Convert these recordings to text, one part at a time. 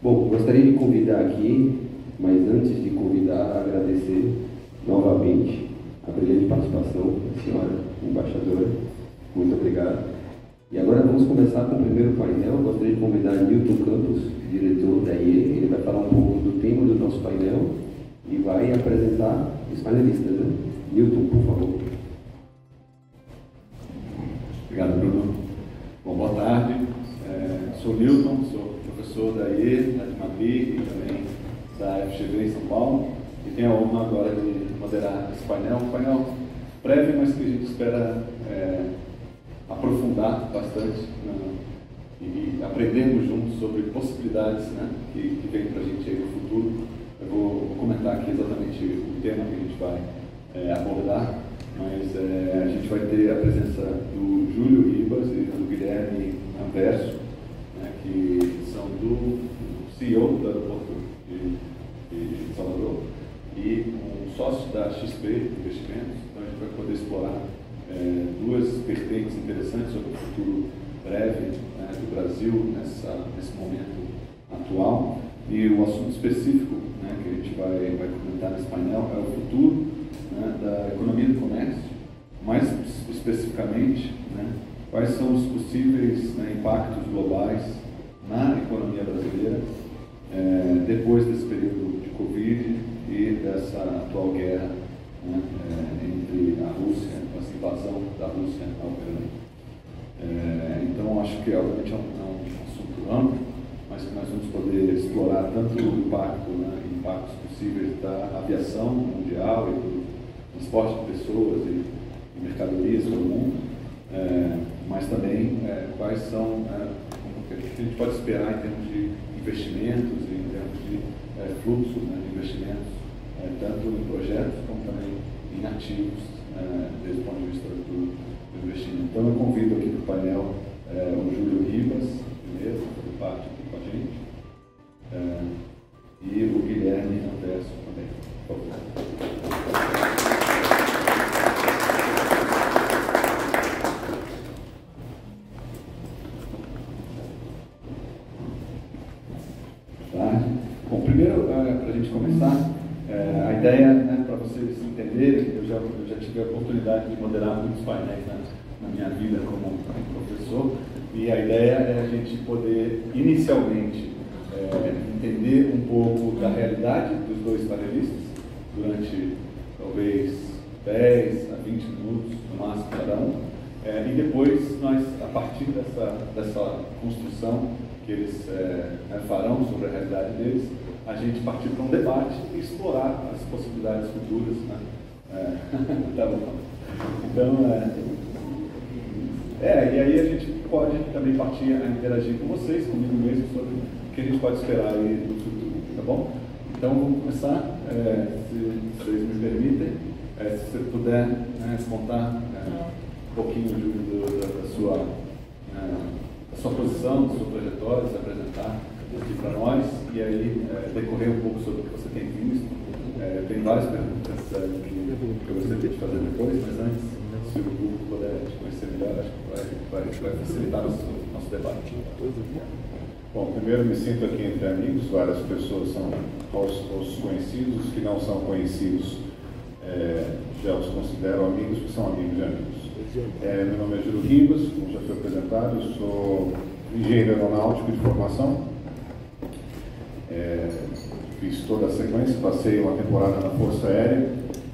Bom, gostaria de convidar aqui, mas antes de convidar, agradecer novamente a brilhante participação da senhora embaixadora. Muito obrigado. E agora vamos começar com o primeiro painel. Gostaria de convidar Newton Campos, diretor da IE. Ele vai falar um pouco do tema do nosso painel e vai apresentar os panelistas, né? Newton, por favor. Obrigado, Bruno. Bom, boa tarde. Sou Newton, sou professor da IE, da de Madrid e também da FGV em São Paulo. E tenho a honra agora de moderar esse painel. Um painel breve, mas que a gente espera aprofundar bastante, né, e aprendermos juntos sobre possibilidades, né, que vem para a gente aí no futuro. Eu vou comentar aqui exatamente o tema que a gente vai abordar, mas a gente vai ter a presença do Júlio Ribas e do Guilherme Anverso, né, que são do CEO do aeroporto de Salvador e um sócio da XP Investimentos. Então a gente vai poder explorar duas vertentes interessantes sobre o futuro breve, né, do Brasil nesse momento atual. E o assunto específico, né, que a gente vai comentar nesse painel é o futuro, né, da economia do comércio, mais especificamente, né, quais são os possíveis, né, impactos globais na economia brasileira depois desse período de Covid e dessa atual guerra, né, entre a Rússia, essa invasão da Rússia à Ucrânia. Então, acho que obviamente é um assunto amplo, mas que nós vamos poder explorar tanto o impacto, né, impactos possíveis da aviação mundial e do transporte de pessoas e mercadorias pelo mundo, mas também quais são, o que a gente pode esperar em termos de investimentos e em termos de fluxo, né, de investimentos, tanto em projetos como também em ativos, desde o ponto de vista do investimento. Então eu convido aqui para o painel o Júlio Ribas, primeiro, que parte aqui com a gente, e o Guilherme Anverso também, por favor. Bom, primeiro, para a gente começar, a ideia, né, para vocês entenderem, eu já tive a oportunidade de moderar muitos painéis na minha vida como professor, e a ideia é a gente poder, inicialmente, entender um pouco da realidade dos dois panelistas, durante talvez 10 a 20 minutos, no máximo, cada um, e depois nós, a partir dessa construção que eles farão sobre a realidade deles, a gente partir para um debate e explorar as possibilidades futuras, né? Tá bom. Então, e aí a gente pode também partir a interagir com vocês, comigo mesmo, sobre o que a gente pode esperar aí no futuro, tá bom? Então, vamos começar, se vocês me permitem, se você puder, né, contar um pouquinho da sua posição, da sua trajetória, se apresentar aqui para nós, e aí decorrer um pouco sobre o que você tem visto. Tem várias perguntas que eu gostaria de fazer depois, mas antes, se o público puder te conhecer melhor, acho que vai facilitar o nosso debate. Bom, primeiro me sinto aqui entre amigos, várias pessoas são os conhecidos, os que não são conhecidos já os considero amigos, que são amigos de amigos. Meu nome é Júlio Ribas, como já foi apresentado, eu sou engenheiro aeronáutico de formação. Fiz toda a sequência, passei uma temporada na Força Aérea,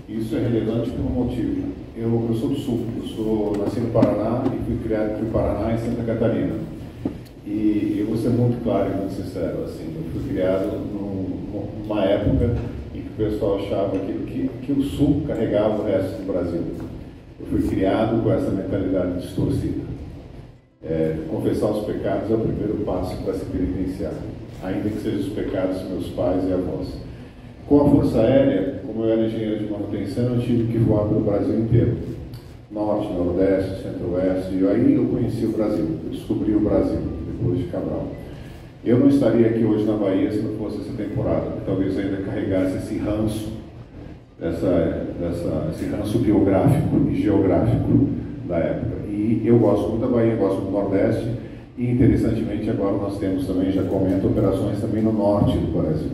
e isso é relevante por um motivo. Eu sou do Sul, nasci no Paraná e fui criado entre o Paraná e Santa Catarina. E eu vou ser muito claro e muito sincero, assim, eu fui criado numa época em que o pessoal achava que o Sul carregava o resto do Brasil. Eu fui criado com essa mentalidade distorcida. Confessar os pecados é o primeiro passo para se penitenciar, ainda que sejam os pecados dos meus pais e avós. Com a Força Aérea, como eu era engenheiro de manutenção, eu tive que voar pelo Brasil inteiro. Norte, Nordeste, Centro-Oeste, e aí eu conheci o Brasil, eu descobri o Brasil, depois de Cabral. Eu não estaria aqui hoje na Bahia se não fosse essa temporada, que talvez ainda carregasse esse ranço, esse ranço biográfico e geográfico da época. E eu gosto muito da Bahia, gosto do Nordeste, E, interessantemente, agora nós temos também, já comento, operações também no norte do Brasil.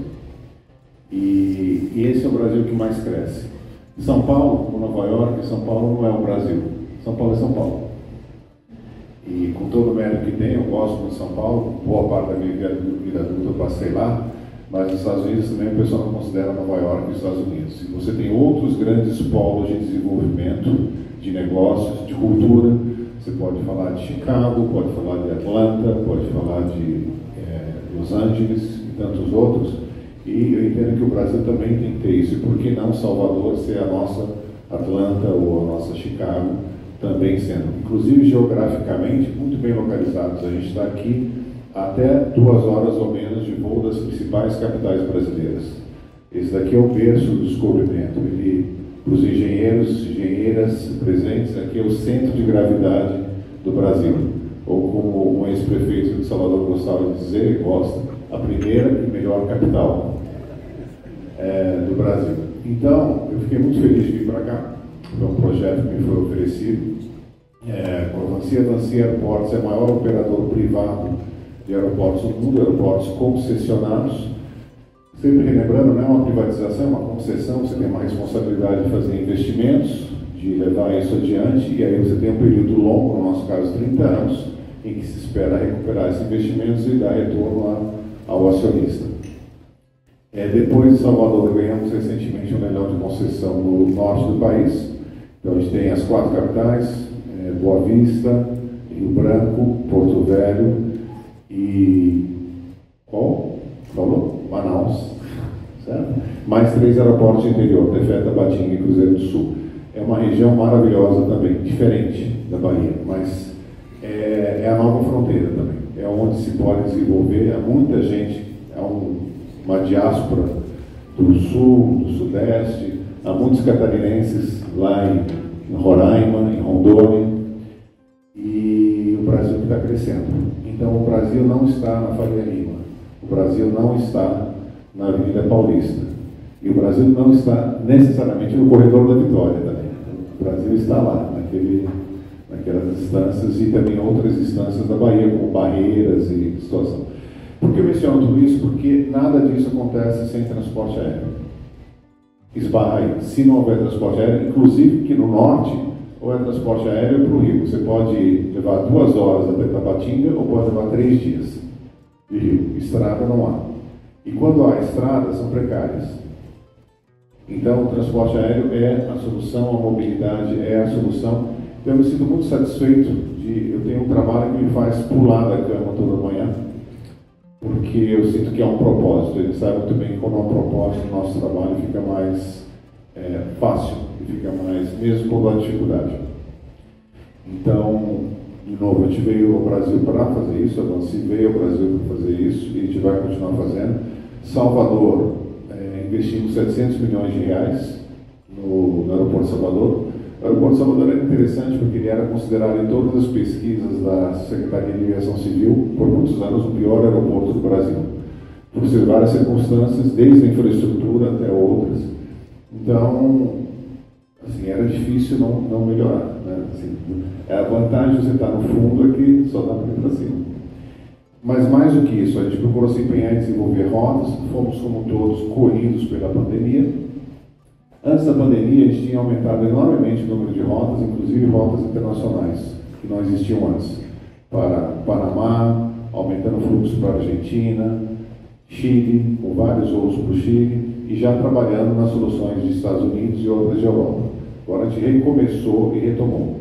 E esse é o Brasil que mais cresce. São Paulo, como Nova York, São Paulo não é o Brasil. São Paulo é São Paulo. E com todo o mérito que tem, eu gosto de São Paulo, boa parte da minha vida adulta eu passei lá, mas nos Estados Unidos também o pessoal não considera Nova York os Estados Unidos. E você tem outros grandes polos de desenvolvimento, de negócios, de cultura. Você pode falar de Chicago, pode falar de Atlanta, pode falar de Los Angeles e tantos outros. E eu entendo que o Brasil também tem que ter isso. E por que não Salvador ser a nossa Atlanta ou a nossa Chicago também sendo? Inclusive geograficamente muito bem localizados. A gente está aqui até 2 horas ou menos de voo das principais capitais brasileiras. Esse daqui é o berço do descobrimento. Para os engenheiros e engenheiras presentes, aqui é o centro de gravidade do Brasil. Ou como um ex-prefeito de Salvador gostava de dizer, e gosta, a primeira e melhor capital do Brasil. Então, eu fiquei muito feliz de vir para cá. Foi um projeto que me foi oferecido. Vinci Airports é o maior operador privado de aeroportos do mundo, aeroportos concessionados. Sempre relembrando, não é uma privatização, é uma concessão, você tem uma responsabilidade de fazer investimentos, de levar isso adiante, e aí você tem um período longo, no nosso caso 30 anos, em que se espera recuperar esses investimentos e dar retorno ao acionista. Depois de Salvador, ganhamos recentemente um leilão de concessão no norte do país. Então a gente tem as 4 capitais, Boa Vista, Rio Branco, Porto Velho e... qual? Falou? Manaus, certo? Mais 3 aeroportos de interior, Tefé, Tabatinga e Cruzeiro do Sul. É uma região maravilhosa também, diferente da Bahia, mas é a nova fronteira também. É onde se pode desenvolver, há muita gente, uma diáspora do sul, do sudeste, há muitos catarinenses lá em Roraima, em Rondônia, e o Brasil que está crescendo. Então o Brasil não está na Faria Lima. O Brasil não está na Avenida Paulista. E o Brasil não está necessariamente no Corredor da Vitória também. O Brasil está lá, naquelas instâncias e também outras instâncias da Bahia, como Barreiras e situação. Por que eu menciono tudo isso? Porque nada disso acontece sem transporte aéreo. Esbarra aí. Se não houver transporte aéreo, inclusive que no norte, ou é transporte aéreo para o Rio. Você pode levar 2 horas até Tabatinga ou pode levar 3 dias. De rio. Estrada não há. E quando há estradas, são precárias. Então, o transporte aéreo é a solução, a mobilidade é a solução. Então, eu me sinto muito satisfeito eu tenho um trabalho que me faz pular da cama toda manhã, porque eu sinto que há um propósito. Ele sabe muito bem que quando há um propósito, o nosso trabalho fica mais fácil, e fica mais, mesmo com a dificuldade. Então, de novo, a gente veio ao Brasil para fazer isso, a Vinci veio ao Brasil para fazer isso, e a gente vai continuar fazendo. Salvador, investimos 700 milhões de reais no aeroporto de Salvador. O aeroporto de Salvador era interessante porque ele era considerado em todas as pesquisas da Secretaria de Aviação Civil, por muitos anos, o pior aeroporto do Brasil, por ser várias circunstâncias, desde a infraestrutura até outras. Então, assim, era difícil não melhorar, né? Assim, a vantagem de você estar no fundo é que só dá para ir para cima. Mas mais do que isso, a gente procurou se empenhar em desenvolver rotas, fomos como todos corridos pela pandemia. Antes da pandemia, a gente tinha aumentado enormemente o número de rotas, inclusive rotas internacionais, que não existiam antes, para Panamá, aumentando o fluxo para a Argentina, Chile, com vários voos para o Chile, e já trabalhando nas soluções de Estados Unidos e outras de Europa. Agora a gente recomeçou e retomou.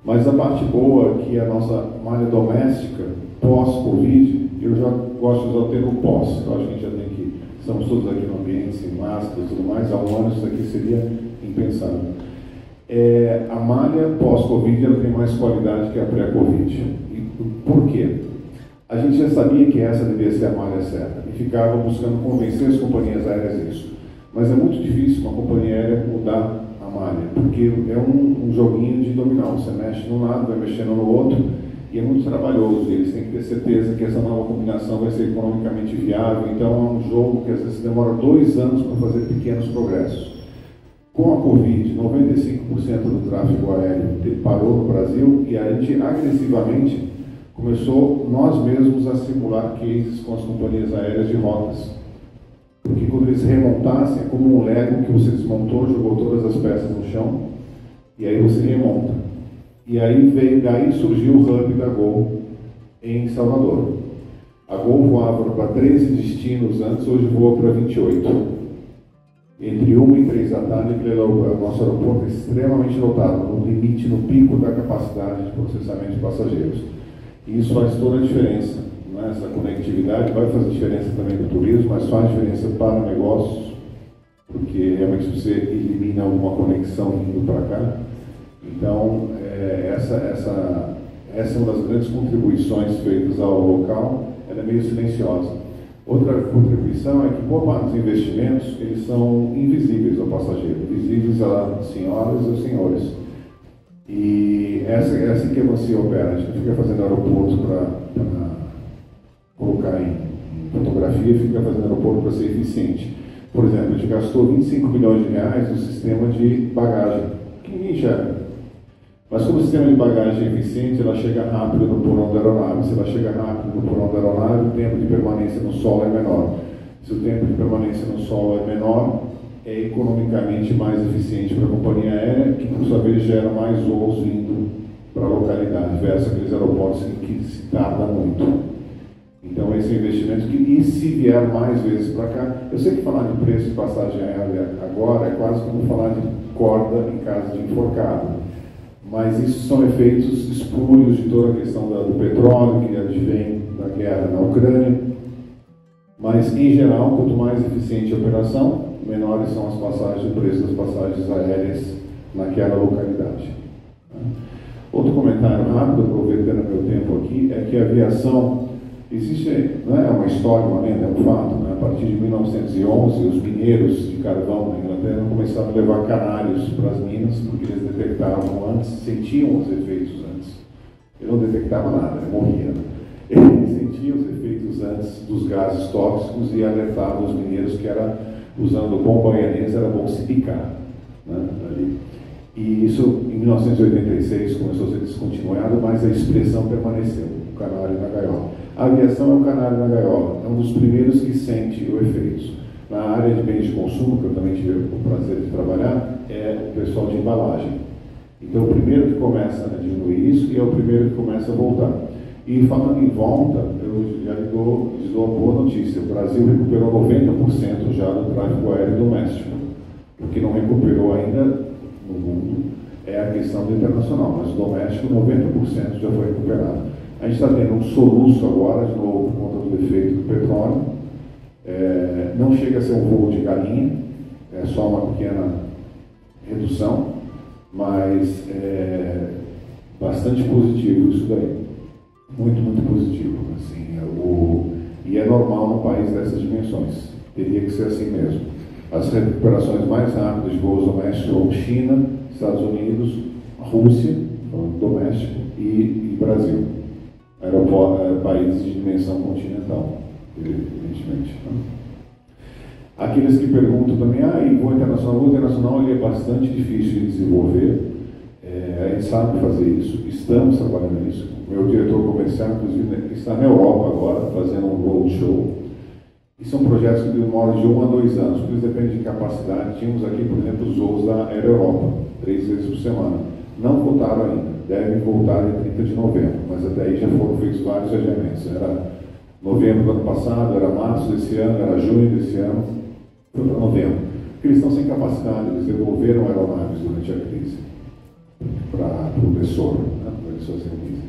Mas a parte boa é que a nossa malha doméstica, pós-Covid, eu já gosto de usar o termo pós, eu acho que a gente já tem que, estamos todos aqui no ambiente, sem máscara e tudo mais, há um ano isso aqui seria impensável. A malha pós-Covid ela tem mais qualidade que a pré-Covid. E por quê? A gente já sabia que essa devia ser a malha certa e ficava buscando convencer as companhias aéreas disso. Mas é muito difícil uma companhia aérea mudar a malha, porque é um joguinho de dominó. Você mexe num lado, vai mexendo no outro, e é muito trabalhoso. Eles têm que ter certeza que essa nova combinação vai ser economicamente viável. Então é um jogo que às vezes demora 2 anos para fazer pequenos progressos. Com a Covid, 95% do tráfego aéreo parou no Brasil e a gente agressivamente começou nós mesmos a simular cases com as companhias aéreas de rotas. Porque quando eles remontassem, é como um Lego que você desmontou, jogou todas as peças no chão, e aí você remonta. E aí daí surgiu o hub da Gol em Salvador. A Gol voava para 13 destinos antes, hoje voa para 28. Entre 1 e 3 da tarde, o nosso aeroporto é extremamente lotado, no limite, no pico da capacidade de processamento de passageiros. E isso faz toda a diferença. Né? Essa conectividade vai fazer diferença também no turismo, mas faz diferença para negócios, porque realmente você elimina alguma conexão indo para cá. Então, essa é uma das grandes contribuições feitas ao local, ela é meio silenciosa. Outra contribuição é que boa parte dos investimentos, eles são invisíveis ao passageiro, visíveis às senhoras e aos senhores. E essa que a Mancia opera, a gente fica fazendo aeroportos para colocar em fotografia, fica fazendo aeroporto para ser eficiente. Por exemplo, a gente gastou 25 milhões de reais no sistema de bagagem, que ninguém enxerga. Mas como o sistema de bagagem é eficiente, ela chega rápido no porão da aeronave. Se ela chega rápido no porão da aeronave, o tempo de permanência no solo é menor. Se o tempo de permanência no solo é menor, é economicamente mais eficiente para a companhia aérea, que por sua vez gera mais voos vindo para a localidade, versus aqueles aeroportos que se tarda muito. Então esse é um investimento que, e se vier mais vezes para cá, eu sei que falar de preço de passagem aérea agora é quase como falar de corda em caso de enforcado. Mas isso são efeitos espúrios de toda a questão do petróleo que advém da guerra na Ucrânia. Mas, em geral, quanto mais eficiente a operação, menores são as passagens, o preço das passagens aéreas naquela localidade. Outro comentário rápido, aproveitando meu tempo aqui, é que a aviação existe, não é uma história, uma lenda, é um fato. Né? A partir de 1911, os mineiros de carvão na Inglaterra começaram a levar canários para as minas, porque eles detectavam antes, sentiam os efeitos antes. Ele não detectava nada, ele morria. Né? Ele sentia os efeitos antes dos gases tóxicos e alertava os mineiros que era, usando o bom baianês, era bom se picar. Né? Ali. E isso, em 1986, começou a ser descontinuado, mas a expressão permaneceu, o canário na gaiola. A aviação é o canário na gaiola, é um dos primeiros que sente o efeito. Na área de bens de consumo, que eu também tive o prazer de trabalhar, é o pessoal de embalagem. Então, o primeiro que começa a diminuir isso e é o primeiro que começa a voltar. E falando em volta, eu já lhe dou uma boa notícia. O Brasil recuperou 90% já do tráfego aéreo doméstico. O que não recuperou ainda no mundo é a questão do internacional, mas o doméstico, 90% já foi recuperado. A gente está tendo um soluço agora, de novo, por conta do efeito do petróleo. Não chega a ser um voo de galinha, é só uma pequena redução, mas é bastante positivo isso daí. Muito, muito positivo. Assim, e é normal num país dessas dimensões. Teria que ser assim mesmo. As recuperações mais rápidas de voos domésticos são China, Estados Unidos, Rússia, doméstico, e Brasil. Países de dimensão continental, evidentemente. Aqueles que perguntam também, e voo internacional ele é bastante difícil de desenvolver. A gente sabe fazer isso, estamos trabalhando nisso. Meu diretor comercial, inclusive, está na Europa agora, fazendo um roadshow. E são projetos que demoram de 1 a 2 anos, porque isso depende de capacidade. Tínhamos aqui, por exemplo, os voos da Air Europa, 3 vezes por semana. Não voltaram ainda, devem voltar em 30 de novembro, mas até aí já foram feitos vários adiamentos. Era novembro do ano passado, era março desse ano, era junho desse ano, foi para novembro. Porque eles estão sem capacidade, eles devolveram aeronaves durante a crise para o lessor, né, para eles fazerem isso.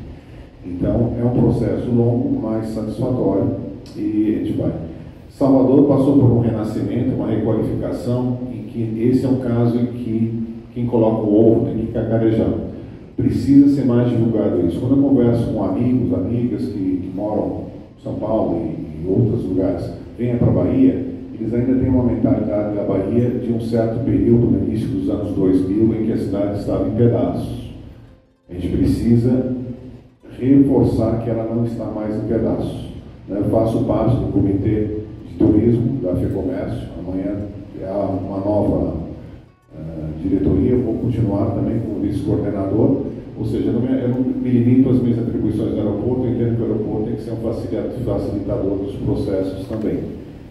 Então, é um processo longo, mas satisfatório, e a gente vai. Salvador passou por um renascimento, uma requalificação, em que esse é um caso em que quem coloca o ovo tem que cacarejar. Precisa ser mais divulgado isso. Quando eu converso com amigos, amigas que moram em São Paulo e em outros lugares, venham para a Bahia, eles ainda têm uma mentalidade da Bahia de um certo período, no início dos anos 2000, em que a cidade estava em pedaços. A gente precisa reforçar que ela não está mais em pedaços. Eu faço parte do Comitê de Turismo da FEComércio. Amanhã há uma nova diretoria, eu vou continuar também como vice-coordenador. O Ou seja, eu não me limito às minhas atribuições no aeroporto, eu entendo que o aeroporto tem que ser um facilitador dos processos também.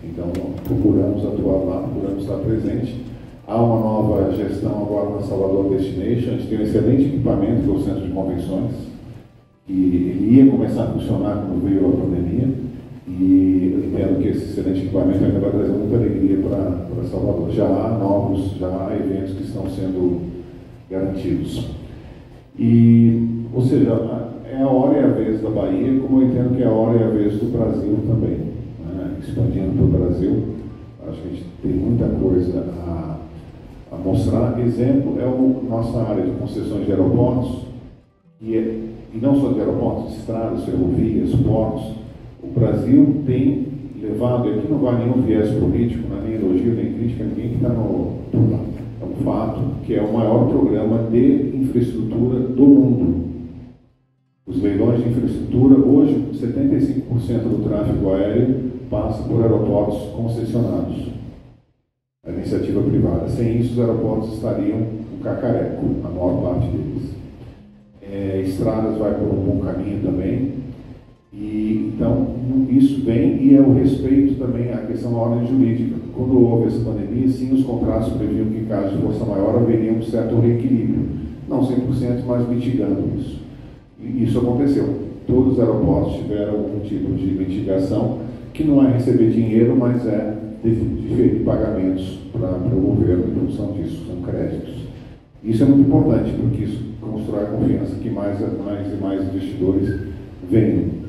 Então, procuramos atuar lá, procuramos estar presente. Há uma nova gestão agora na Salvador Destination, a gente tem um excelente equipamento, que é o Centro de Convenções, e ele ia começar a funcionar quando veio a pandemia, e eu entendo que esse excelente equipamento ainda vai trazer muita alegria para Salvador. Já há eventos que estão sendo garantidos. Ou seja, é a hora e a vez da Bahia, como eu entendo que é a hora e a vez do Brasil também, né? Expandindo para o Brasil, acho que a gente tem muita coisa a mostrar. Exemplo é a nossa área de concessões de aeroportos, e não só de aeroportos, de estradas, ferrovias, portos. O Brasil tem levado, e aqui não vai nenhum viés político, não é nem elogio, nem crítica, ninguém que está no lado. É um fato que é o maior programa de infraestrutura do mundo. Os leilões de infraestrutura, hoje, 75% do tráfego aéreo passa por aeroportos concessionados. A iniciativa privada. Sem isso, os aeroportos estariam um cacareco, a maior parte deles. Estradas vai por um bom caminho também. E, então, isso vem, e é o respeito também à questão da ordem jurídica. Quando houve essa pandemia, sim, os contratos previam que, em caso de força maior, haveria um certo reequilíbrio. Não 100%, mas mitigando isso. E isso aconteceu. Todos os aeroportos tiveram algum tipo de mitigação, que não é receber dinheiro, mas é diferir pagamentos para o governo em função disso, são créditos. Isso é muito importante, porque isso constrói a confiança que mais e mais investidores venham.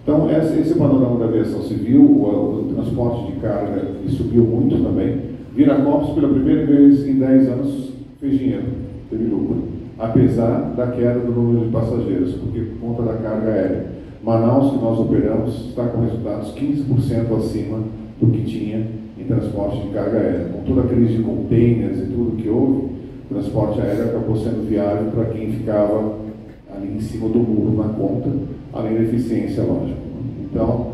Então, esse panorama da aviação civil, o transporte de carga subiu muito também. Viracopos, pela primeira vez em 10 anos, fez dinheiro, teve lucro, apesar da queda do número de passageiros, porque por conta da carga aérea. Manaus, que nós operamos, está com resultados 15% acima do que tinha em transporte de carga aérea. Com toda a crise de containers e tudo que houve, o transporte aéreo acabou sendo viável para quem ficava ali em cima do muro na conta, além da eficiência, lógico. Então,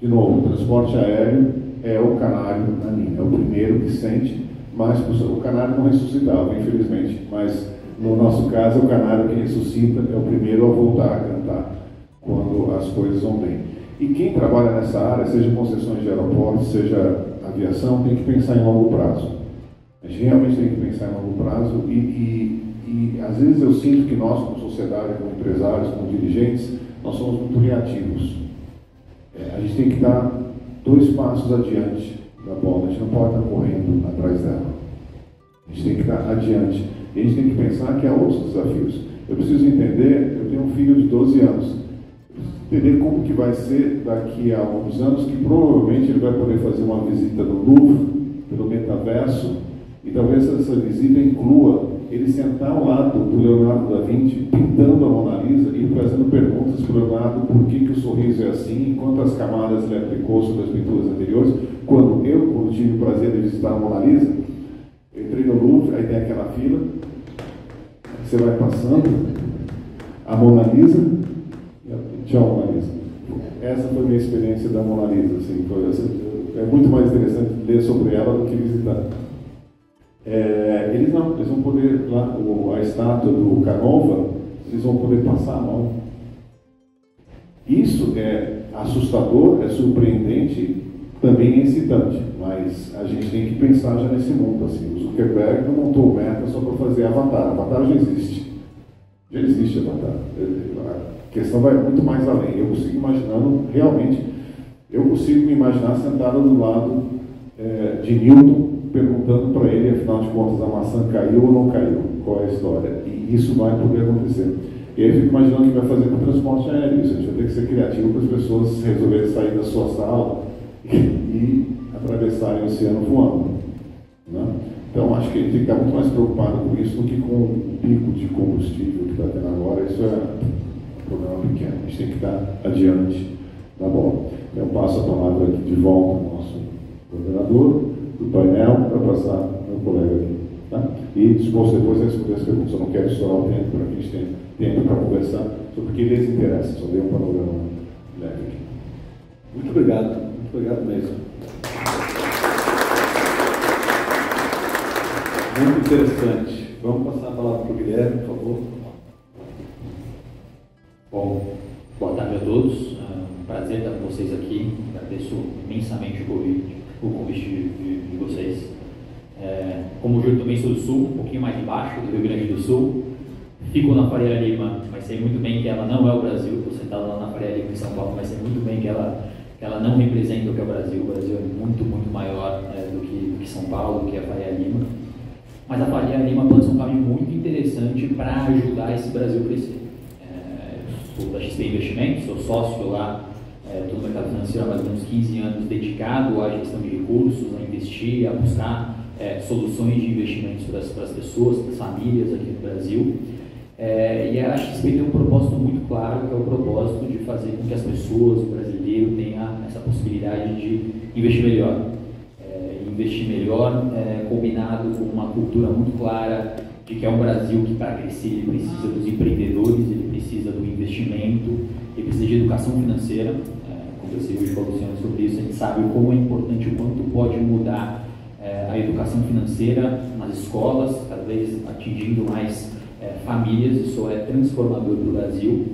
de novo, o transporte aéreo é o canário na linha, é o primeiro que sente, mas o canário não ressuscitava, infelizmente, mas no nosso caso, o canário que ressuscita é o primeiro a voltar a cantar quando as coisas vão bem. E quem trabalha nessa área, seja concessões de aeroportos, seja aviação, tem que pensar em longo prazo. A gente realmente tem que pensar em longo prazo e às vezes eu sinto que nós, como sociedade, como empresários, como dirigentes, nós somos muito reativos. A gente tem que dar 2 passos adiante da bola, a gente não pode estar correndo atrás dela. A gente tem que estar adiante. E a gente tem que pensar que há outros desafios. Eu preciso entender, eu tenho um filho de 12 anos, entender como que vai ser daqui a alguns anos, que provavelmente ele vai poder fazer uma visita no Louvre, pelo metaverso, e talvez essa visita inclua ele sentar ao lado do Leonardo da Vinci, pintando a Mona Lisa e fazendo perguntas para o Leonardo por que o sorriso é assim, quantas camadas ele aplicou sobre as pinturas anteriores. Quando tive o prazer de visitar a Mona Lisa, eu entrei no Louvre, aí tem aquela fila, você vai passando, a Mona Lisa, tchau Mona Lisa. Essa foi a minha experiência da Mona Lisa, assim, é muito mais interessante ler sobre ela do que visitar. Eles vão poder, lá, a estátua do Canova, eles vão poder passar a mão. Isso é assustador, é surpreendente, também é excitante, mas a gente tem que pensar já nesse mundo. Assim. O Zuckerberg não montou o Meta só para fazer Avatar. Avatar já existe. Já existe Avatar. A questão vai muito mais além. Eu consigo imaginando, realmente, eu consigo me imaginar sentado do lado de Newton, perguntando para ele, afinal de contas, a maçã caiu ou não caiu? Qual é a história? E isso vai poder acontecer. E aí eu fico imaginando o que vai fazer com o transporte aéreo. Isso, a gente vai ter que ser criativo para as pessoas resolverem sair da sua sala e atravessarem o oceano voando. Né? Então, acho que a gente tem que estar muito mais preocupado com isso do que com o pico de combustível que está tendo agora. Isso é um problema pequeno. A gente tem que estar adiante da bola. Eu passo a palavra aqui de volta ao nosso coordenador do painel para passar ao meu colega aqui. Tá? E disposto depois a responder as perguntas. Eu não quero estourar o tempo para que a gente tenha tempo para conversar sobre o que lhes interessa. Só dei um panorama leve aqui. Muito obrigado mesmo. Muito interessante. Vamos passar a palavra para o Guilherme, por favor. Bom, boa tarde a todos. Um prazer estar com vocês aqui. Agradeço imensamente o convite de vocês. Como o Júlio, também sou do Sul, um pouquinho mais embaixo, do Rio Grande do Sul. Fico na Faria Lima, mas sei muito bem que ela não é o Brasil. Estou sentado lá na Faria Lima em São Paulo, mas sei muito bem que ela não representa o que é o Brasil. O Brasil é muito, muito maior do que São Paulo, do que a Faria Lima. Mas a Faria Lima pode ser um caminho muito interessante para ajudar esse Brasil a crescer. Sou da XP Investimentos, sou sócio lá, estou no mercado financeiro há mais ou menos 15 anos, dedicado à gestão de recursos, a investir, a buscar soluções de investimentos para as pessoas, para as famílias aqui no Brasil. E a XP tem um propósito muito claro, que é o propósito de fazer com que as pessoas, o brasileiro, tenha essa possibilidade de investir melhor. Investir melhor, combinado com uma cultura muito clara de que é um Brasil que, para crescer, ele precisa dos empreendedores, ele precisa do investimento, ele precisa de educação financeira. Conversei hoje com a Luciana sobre isso. A gente sabe como é importante, o quanto pode mudar a educação financeira nas escolas, cada vez atingindo mais famílias. Isso é transformador para o Brasil.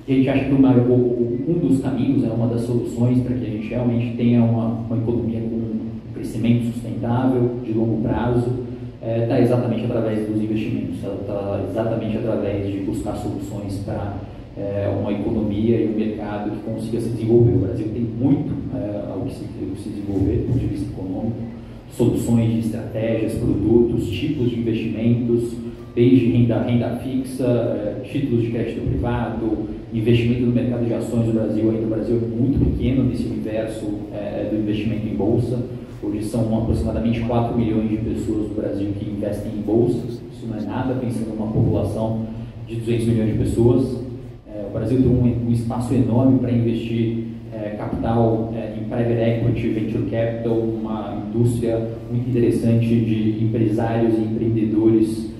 E a gente acha que um dos caminhos, uma das soluções para que a gente realmente tenha uma economia com um crescimento sustentável, de longo prazo, está exatamente através dos investimentos, está exatamente através de buscar soluções para uma economia e um mercado que consiga se desenvolver. O Brasil tem muito ao que se desenvolver do ponto de vista econômico, soluções de estratégias, produtos, tipos de investimentos, desde renda fixa, títulos de crédito privado, investimento no mercado de ações do Brasil. Ainda o Brasil é muito pequeno nesse universo do investimento em bolsa. Hoje são aproximadamente 4 milhões de pessoas no Brasil que investem em bolsas. Isso não é nada, pensando numa população de 200 milhões de pessoas. O Brasil tem um espaço enorme para investir capital em private equity, venture capital, uma indústria muito interessante de empresários e empreendedores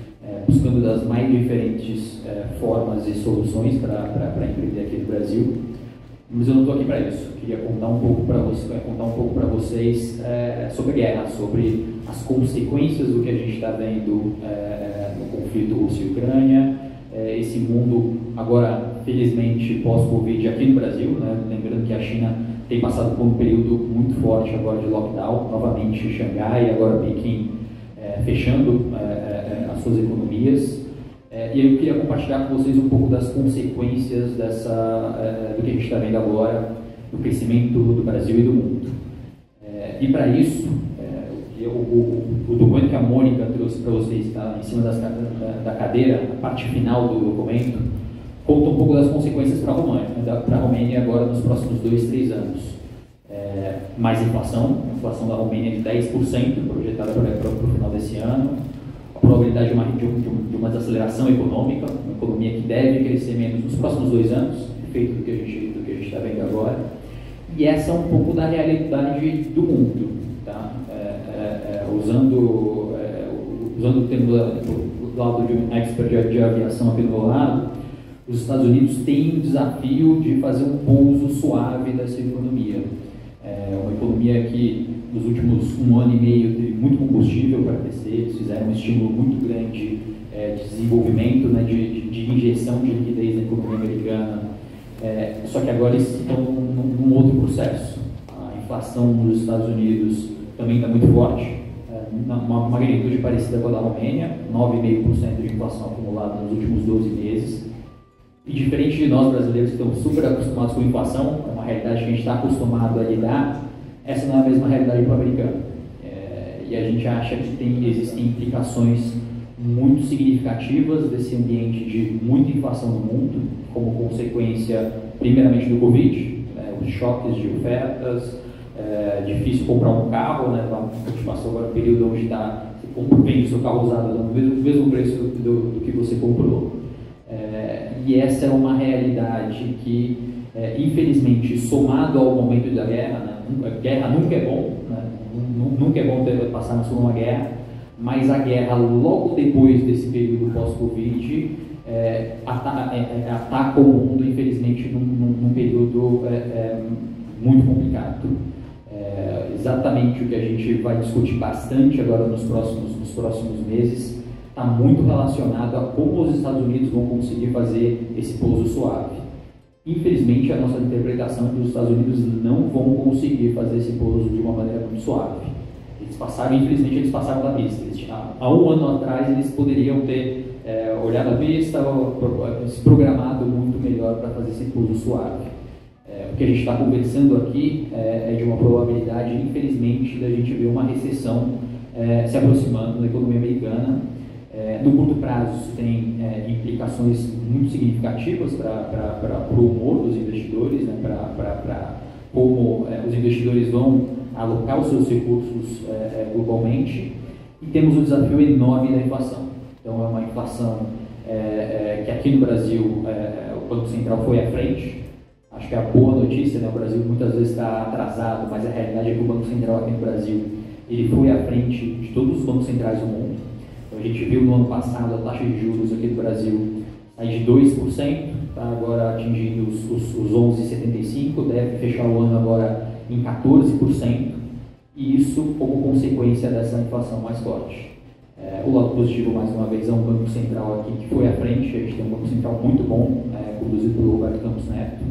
buscando das mais diferentes formas e soluções para empreender aqui no Brasil. Mas eu não estou aqui para isso. Eu queria contar um pouco para vocês sobre a guerra, sobre as consequências do que a gente está vendo no conflito Rússia e Ucrânia, esse mundo agora, felizmente, pós-Covid aqui no Brasil, né? Lembrando que a China tem passado por um período muito forte agora de lockdown, novamente Xangai, agora Pequim fechando as suas economias. E eu queria compartilhar com vocês um pouco das consequências do que a gente está vendo agora, do crescimento do Brasil e do mundo. E para isso, o documento que a Mônica trouxe para vocês, está em cima da cadeira, a parte final do documento, conta um pouco das consequências para a Romênia agora nos próximos 2-3 anos. Mais inflação, a inflação da Romênia de 10%, projetada para o final desse ano. A probabilidade de uma desaceleração econômica, uma economia que deve crescer menos nos próximos 2 anos, efeito do que a gente está vendo agora. E essa é um pouco da realidade do mundo. Tá? Usando o termo do lado de um expert de aviação aqui do meu lado, os Estados Unidos têm um desafio de fazer um pouso suave dessa economia. Uma economia que nos últimos 1 ano e meio teve muito combustível para crescer. Eles fizeram um estímulo muito grande de desenvolvimento, né, de injeção de liquidez na economia americana. Só que agora eles estão num outro processo. A inflação nos Estados Unidos também está muito forte, uma magnitude parecida com a da Romênia, 9,5% de inflação acumulada nos últimos 12 meses. E diferente de nós brasileiros que estamos super acostumados com inflação, é uma realidade que a gente está acostumado a lidar, essa não é a mesma realidade para o americano. E a gente acha que existem implicações muito significativas desse ambiente de muita inflação no mundo, como consequência, primeiramente, do Covid, os choques de ofertas, difícil comprar um carro, né? A gente passou agora um período onde você vende o seu carro usado no mesmo preço do que você comprou. E essa é uma realidade que, infelizmente, somado ao momento da guerra, né? A guerra nunca é bom, né? Nunca é bom passarmos por uma guerra, mas a guerra logo depois desse período pós-Covid ataca o mundo, infelizmente, num período muito complicado. Exatamente o que a gente vai discutir bastante agora nos próximos meses está muito relacionado a como os Estados Unidos vão conseguir fazer esse pouso suave. Infelizmente, a nossa interpretação é que os Estados Unidos não vão conseguir fazer esse pouso de uma maneira muito suave. Infelizmente, eles passaram da pista. Há um ano atrás, eles poderiam ter olhado a pista, se programado muito melhor para fazer esse pouso suave. O que a gente está conversando aqui é de uma probabilidade, infelizmente, da gente ver uma recessão se aproximando da economia americana. No curto prazo, isso tem implicações muito significativas para o humor dos investidores, né, para como os investidores vão alocar os seus recursos globalmente. E temos o desafio enorme da inflação. Então, é uma inflação que aqui no Brasil o Banco Central foi à frente. Acho que é a boa notícia, né? O Brasil muitas vezes está atrasado, mas a realidade é que o Banco Central aqui no Brasil ele foi à frente de todos os bancos centrais do mundo. Então, a gente viu no ano passado a taxa de juros aqui no Brasil sair de 2%, está agora atingindo os 11,75%, deve fechar o ano agora em 14%, e isso como consequência dessa inflação mais forte. O lado positivo, mais uma vez, é um Banco Central aqui que foi à frente. A gente tem um Banco Central muito bom, conduzido pelo Roberto Campos Neto,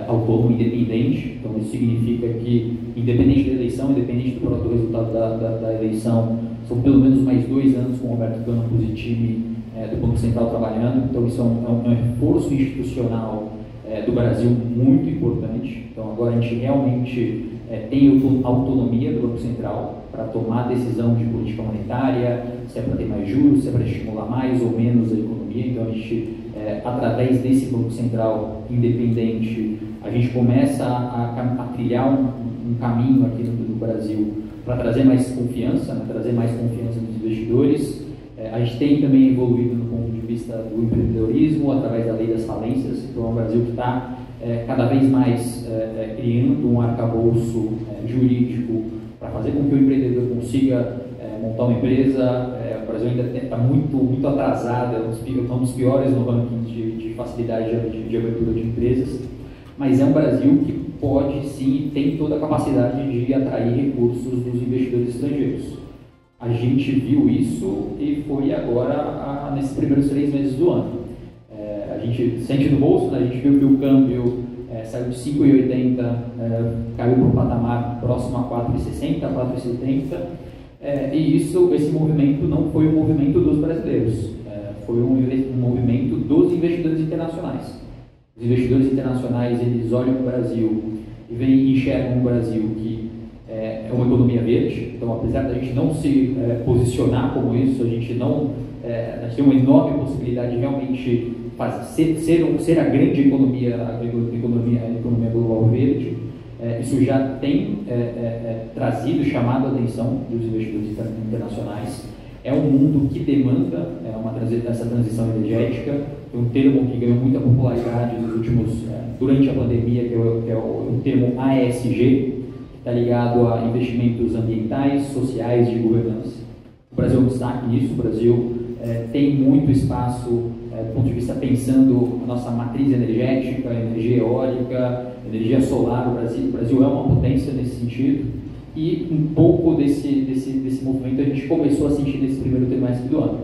autônomo, independente. Então, isso significa que, independente da eleição, independente do resultado da eleição, são pelo menos mais 2 anos com o Roberto Campos e time do Banco Central trabalhando. Então, isso é um reforço institucional do Brasil muito importante. Então, agora a gente realmente tem autonomia do Banco Central para tomar decisão de política monetária, se é para ter mais juros, se é para estimular mais ou menos a economia. Então, a gente, através desse Banco Central independente, a gente começa a trilhar um caminho aqui no Brasil para trazer mais confiança, né, trazer mais confiança nos investidores. A gente tem também evoluído no ponto de vista do empreendedorismo, através da lei das falências. Então, é um Brasil que está cada vez mais criando um arcabouço jurídico para fazer com que o empreendedor consiga montar uma empresa. O Brasil ainda está muito atrasado, é um dos piores no ranking de facilidade de abertura de empresas, mas é um Brasil que pode sim, tem toda a capacidade de atrair recursos dos investidores estrangeiros. A gente viu isso e foi agora nesses primeiros 3 meses do ano. A gente sente no bolso, né? A gente viu que o câmbio saiu de 5,80, caiu para um patamar próximo a 4,60, 4,70, e esse movimento não foi um movimento dos brasileiros, foi um movimento dos investidores internacionais. Os investidores internacionais, eles olham para o Brasil e enxergam o Brasil que é uma economia verde. Então, apesar da gente não se posicionar como isso, a gente tem uma enorme possibilidade de realmente ser a grande economia, a economia global verde. Isso já tem chamado a atenção dos investidores internacionais. É um mundo que demanda essa transição energética. Tem um termo que ganhou muita popularidade durante a pandemia, que é o termo ASG, que está ligado a investimentos ambientais, sociais e de governança. O Brasil é um destaque nisso. O Brasil tem muito espaço do ponto de vista pensando a nossa matriz energética, energia eólica, energia solar. O Brasil é uma potência nesse sentido, e um pouco desse movimento a gente começou a sentir nesse primeiro trimestre do ano.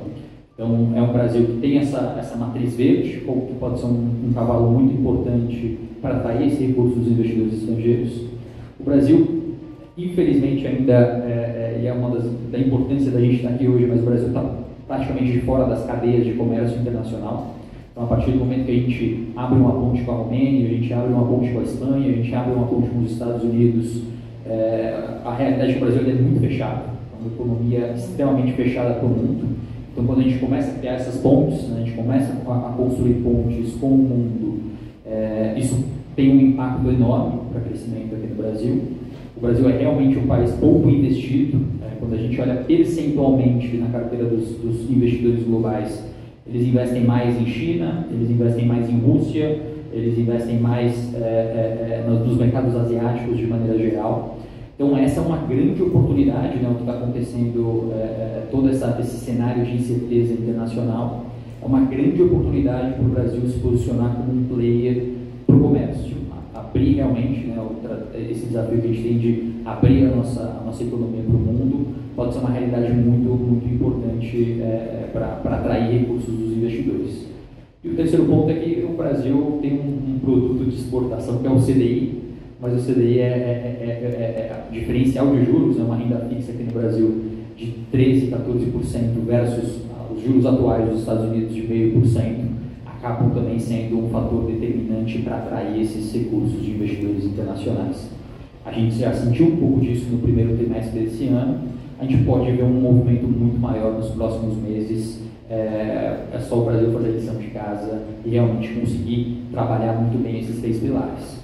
Então, é um Brasil que tem essa matriz verde, que pode ser um cavalo muito importante para atrair esse recurso dos investidores estrangeiros. O Brasil, infelizmente, ainda é uma da importância da gente estar aqui hoje, mas o Brasil está praticamente de fora das cadeias de comércio internacional. Então, a partir do momento que a gente abre uma ponte com a Romênia, a gente abre uma ponte com a Espanha, a gente abre uma ponte com os Estados Unidos, a realidade do Brasil é muito fechada, é uma economia extremamente fechada para o mundo. Então, quando a gente começa a criar essas pontes, né, a gente começa a construir pontes com o mundo, isso tem um impacto enorme para o crescimento aqui no Brasil. O Brasil é realmente um país pouco investido. Quando a gente olha percentualmente na carteira dos investidores globais, eles investem mais em China, eles investem mais em Rússia, eles investem mais nos mercados asiáticos de maneira geral. Então, essa é uma grande oportunidade, né, o que está acontecendo, todo esse cenário de incerteza internacional, é uma grande oportunidade para o Brasil se posicionar como um player para o comércio, abrir realmente, né, esse desafio que a gente tem de abrir a nossa economia para o mundo, pode ser uma realidade muito, muito importante para atrair recursos dos investidores. E o terceiro ponto é que o Brasil tem um produto de exportação que é o CDI, mas o CDI é diferencial de juros, é uma renda fixa aqui no Brasil de 13%, 14% versus os juros atuais dos Estados Unidos de 0,5%, acabam também sendo um fator determinante para atrair esses recursos de investidores internacionais. A gente já sentiu um pouco disso no primeiro trimestre desse ano, a gente pode ver um movimento muito maior nos próximos meses. É só o Brasil fazer a lição de casa e realmente conseguir trabalhar muito bem esses 3 pilares.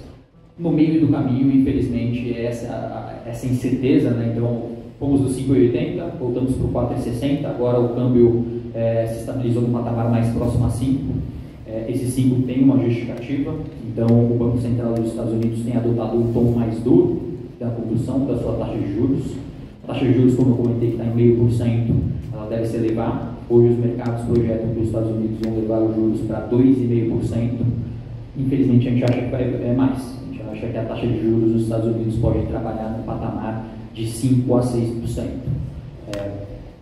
No meio do caminho, infelizmente, essa incerteza, né? Então, fomos do 5,80, voltamos para o 4,60, agora o câmbio se estabilizou no patamar mais próximo a 5. Esse 5 tem uma justificativa, então o Banco Central dos Estados Unidos tem adotado um tom mais duro da condução da sua taxa de juros. A taxa de juros, como eu comentei, que está em 0,5%, ela deve se elevar. Hoje os mercados projetam que os Estados Unidos vão levar os juros para 2,5%. Infelizmente a gente acha que vai mais. A gente acha que a taxa de juros nos Estados Unidos pode trabalhar no patamar de 5% a 6%.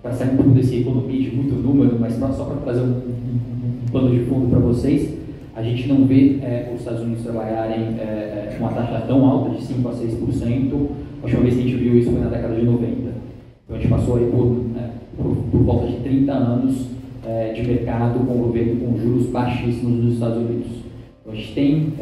Para sair um pouco desse economia de muito número, mas só para trazer um pano de fundo para vocês, a gente não vê os Estados Unidos trabalharem uma taxa tão alta de 5% a 6%. A última vez que a gente viu isso foi na década de 90. Então a gente passou aí por volta de 30 anos de mercado com o governo com juros baixíssimos nos Estados Unidos. Então a gente tem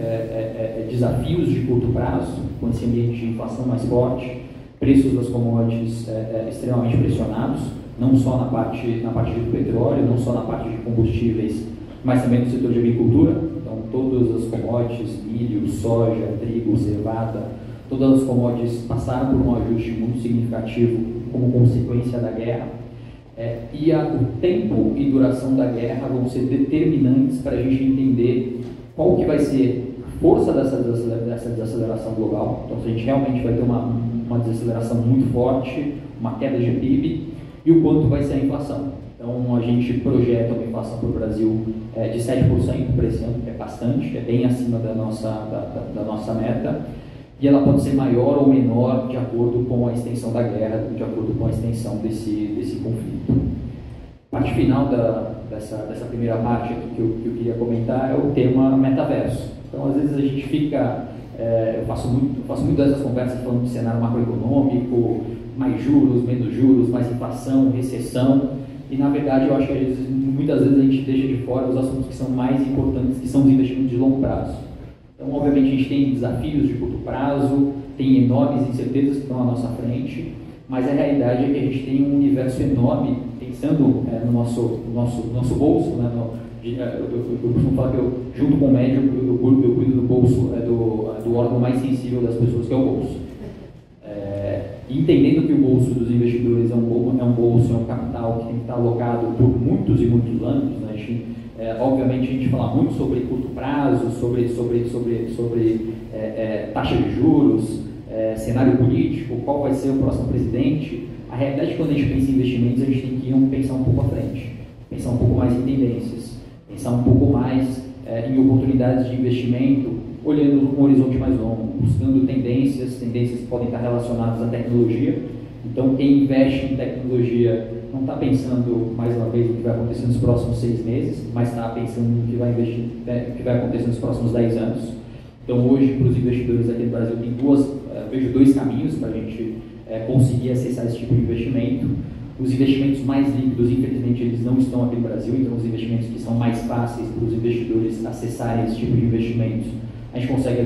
desafios de curto prazo, com esse ambiente de inflação mais forte, preços das commodities extremamente pressionados, não só na parte do petróleo, não só na parte de combustíveis, mas também no setor de agricultura. Então todas as commodities, milho, soja, trigo, cevada, todas as commodities passaram por um ajuste muito significativo como consequência da guerra. O tempo e duração da guerra vão ser determinantes para a gente entender qual que vai ser a força dessa desaceleração global. Então, se a gente realmente vai ter uma desaceleração muito forte, uma queda de PIB, e o quanto vai ser a inflação. Então, a gente projeta uma inflação para o Brasil de 7% para esse ano, que é bastante, é bem acima da nossa meta, e ela pode ser maior ou menor de acordo com a extensão da guerra, de acordo com a extensão desse conflito. A parte final dessa primeira parte aqui que eu queria comentar é o tema metaverso. Então, às vezes a gente fica, eu faço muito dessas conversas falando de cenário macroeconômico, mais juros, menos juros, mais inflação, recessão, e na verdade eu acho que muitas vezes a gente deixa de fora os assuntos que são mais importantes, que são os investimentos de longo prazo. Então, obviamente, a gente tem desafios de curto prazo, tem enormes incertezas que estão à nossa frente, mas a realidade é que a gente tem um universo enorme, pensando no nosso bolso, né? Eu costumo falar que junto com o médico, eu cuido do bolso, do órgão mais sensível das pessoas, que é o bolso. Entendendo que o bolso dos investidores é um capital que tem que estar alocado por muitos e muitos anos, né? Obviamente a gente fala muito sobre curto prazo, sobre taxa de juros, cenário político, qual vai ser o próximo presidente. A realidade é que quando a gente pensa em investimentos, a gente tem que pensar um pouco à frente, pensar um pouco mais em tendências, pensar um pouco mais em oportunidades de investimento, olhando um horizonte mais longo, buscando tendências que podem estar relacionadas à tecnologia. Então, quem investe em tecnologia não está pensando, mais uma vez, no que vai acontecer nos próximos 6 meses, mas está pensando no que vai acontecer nos próximos 10 anos. Então, hoje, para os investidores aqui no Brasil, vejo 2 caminhos para a gente conseguir acessar esse tipo de investimento. Os investimentos mais líquidos, infelizmente, eles não estão aqui no Brasil, então os investimentos que são mais fáceis para os investidores acessarem esse tipo de investimentos, a gente consegue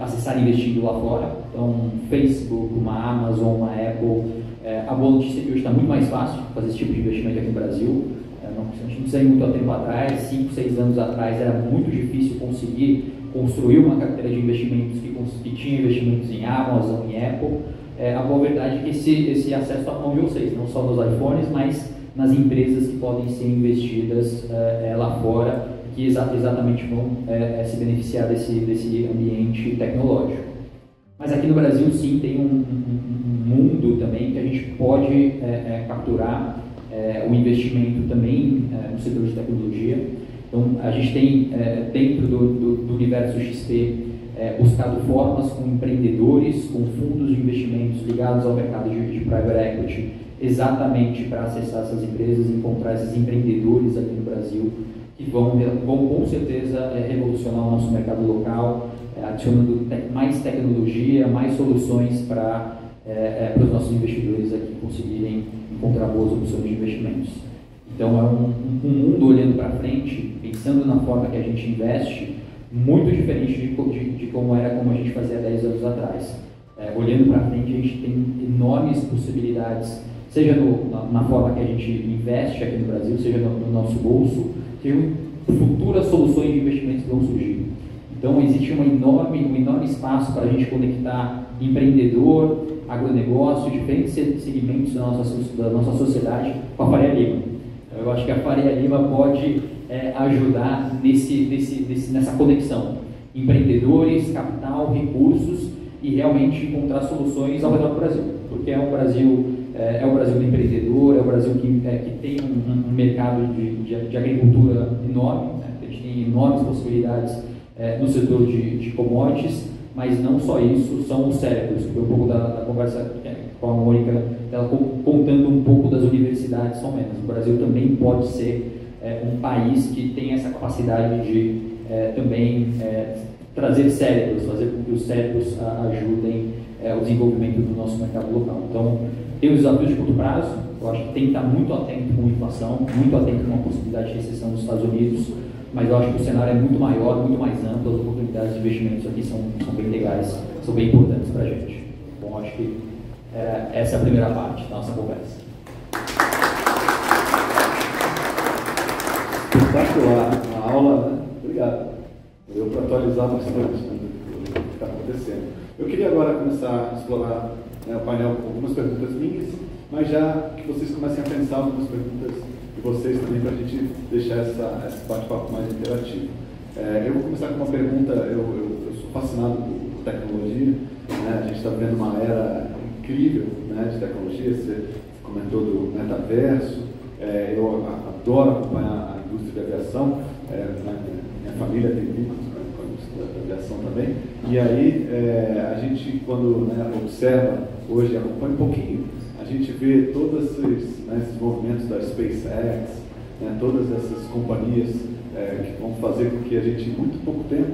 acessar investindo lá fora. Então, Facebook, uma Amazon, uma Apple. A boa notícia é que hoje está muito mais fácil fazer esse tipo de investimento aqui no Brasil. A gente não precisa ir muito tempo atrás, 5, 6 anos atrás, era muito difícil conseguir construir uma carteira de investimentos que tinha investimentos em Amazon, em Apple. A boa verdade é que esse acesso está na mão de vocês, não só nos iPhones, mas nas empresas que podem ser investidas lá fora, que exatamente vão se beneficiar desse ambiente tecnológico. Mas aqui no Brasil, sim, tem um mundo também que a gente pode capturar o investimento também no setor de tecnologia. Então, a gente tem, dentro do universo XP, buscado formas com empreendedores, com fundos de investimentos ligados ao mercado de private equity, exatamente para acessar essas empresas e encontrar esses empreendedores aqui no Brasil que vão com certeza revolucionar o nosso mercado local, adicionando mais tecnologia, mais soluções para os nossos investidores aqui conseguirem encontrar boas opções de investimentos. Então é um mundo olhando para frente, pensando na forma que a gente investe, muito diferente de como era como a gente fazia 10 anos atrás. Olhando para frente, a gente tem enormes possibilidades, seja na forma que a gente investe aqui no Brasil, seja no nosso bolso, sejam futuras soluções de investimentos que vão surgir. Então existe um enorme espaço para a gente conectar empreendedor, agronegócio, diferentes segmentos da nossa sociedade com a Faria Lima. Eu acho que a Faria Lima pode ajudar nessa conexão. Empreendedores, capital, recursos e realmente encontrar soluções ao redor do Brasil. Porque é o Brasil do empreendedor, é o Brasil que tem um mercado de agricultura enorme, né? A gente tem enormes possibilidades no setor de commodities, mas não só isso, são os cérebros. Foi um pouco da conversa com a Mônica, ela contando um pouco das universidades são menos. O Brasil também pode ser um país que tem essa capacidade de também trazer cérebros, fazer com que os cérebros ajudem o desenvolvimento do nosso mercado local. Então, tem os desafios de curto prazo, eu acho que tem que estar muito atento com a inflação, muito atento com a possibilidade de recessão nos Estados Unidos, mas eu acho que o cenário é muito maior, muito mais amplo, as oportunidades de investimentos aqui são bem legais, são bem importantes para a gente. Bom, acho que essa é a primeira parte da nossa conversa. Espetacular, a aula, né? Obrigado. Deu para atualizar bastante, né, do que está acontecendo. Eu queria agora começar a explorar o painel com algumas perguntas minhas, mas já que vocês comecem a pensar algumas perguntas de vocês também, para a gente deixar esse bate-papo mais interativo. Eu vou começar com uma pergunta. Eu sou fascinado por tecnologia, né? A gente está vendo uma era incrível, né, de tecnologia. Você comentou do metaverso. Eu adoro acompanhar a indústria de aviação. Minha família tem vínculos com a indústria da aviação também. E aí, a gente, quando observa, hoje acompanha um pouquinho, a gente vê todos esses movimentos da SpaceX, todas essas companhias que vão fazer com que a gente, em muito pouco tempo,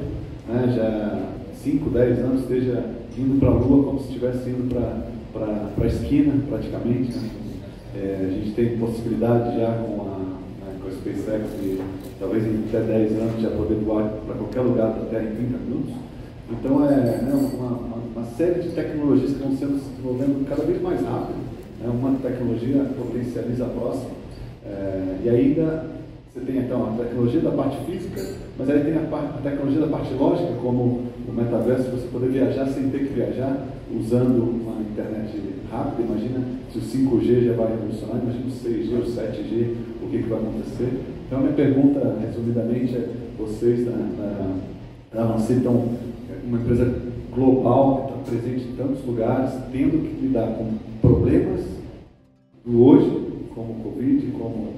já 5, 10 anos, esteja indo para a Lua como se estivesse indo para a esquina, praticamente. A gente tem possibilidade já com a SpaceX de, talvez em até 10 anos, já poder voar para qualquer lugar da Terra em 30 minutos. Então, uma série de tecnologias que estão sendo se desenvolvendo cada vez mais rápido. Uma tecnologia potencializa a próxima. E ainda você tem, então, a tecnologia da parte física, mas aí tem a tecnologia da parte lógica, como o metaverso, você poder viajar sem ter que viajar, usando uma internet rápida. Imagina se o 5G já vai revolucionar, imagina o 6G, o 7G, o que vai acontecer. Então, a minha pergunta, resumidamente, é: vocês da Avancee estão uma empresa global, que está presente em tantos lugares, tendo que lidar com problemas do hoje, como o Covid, como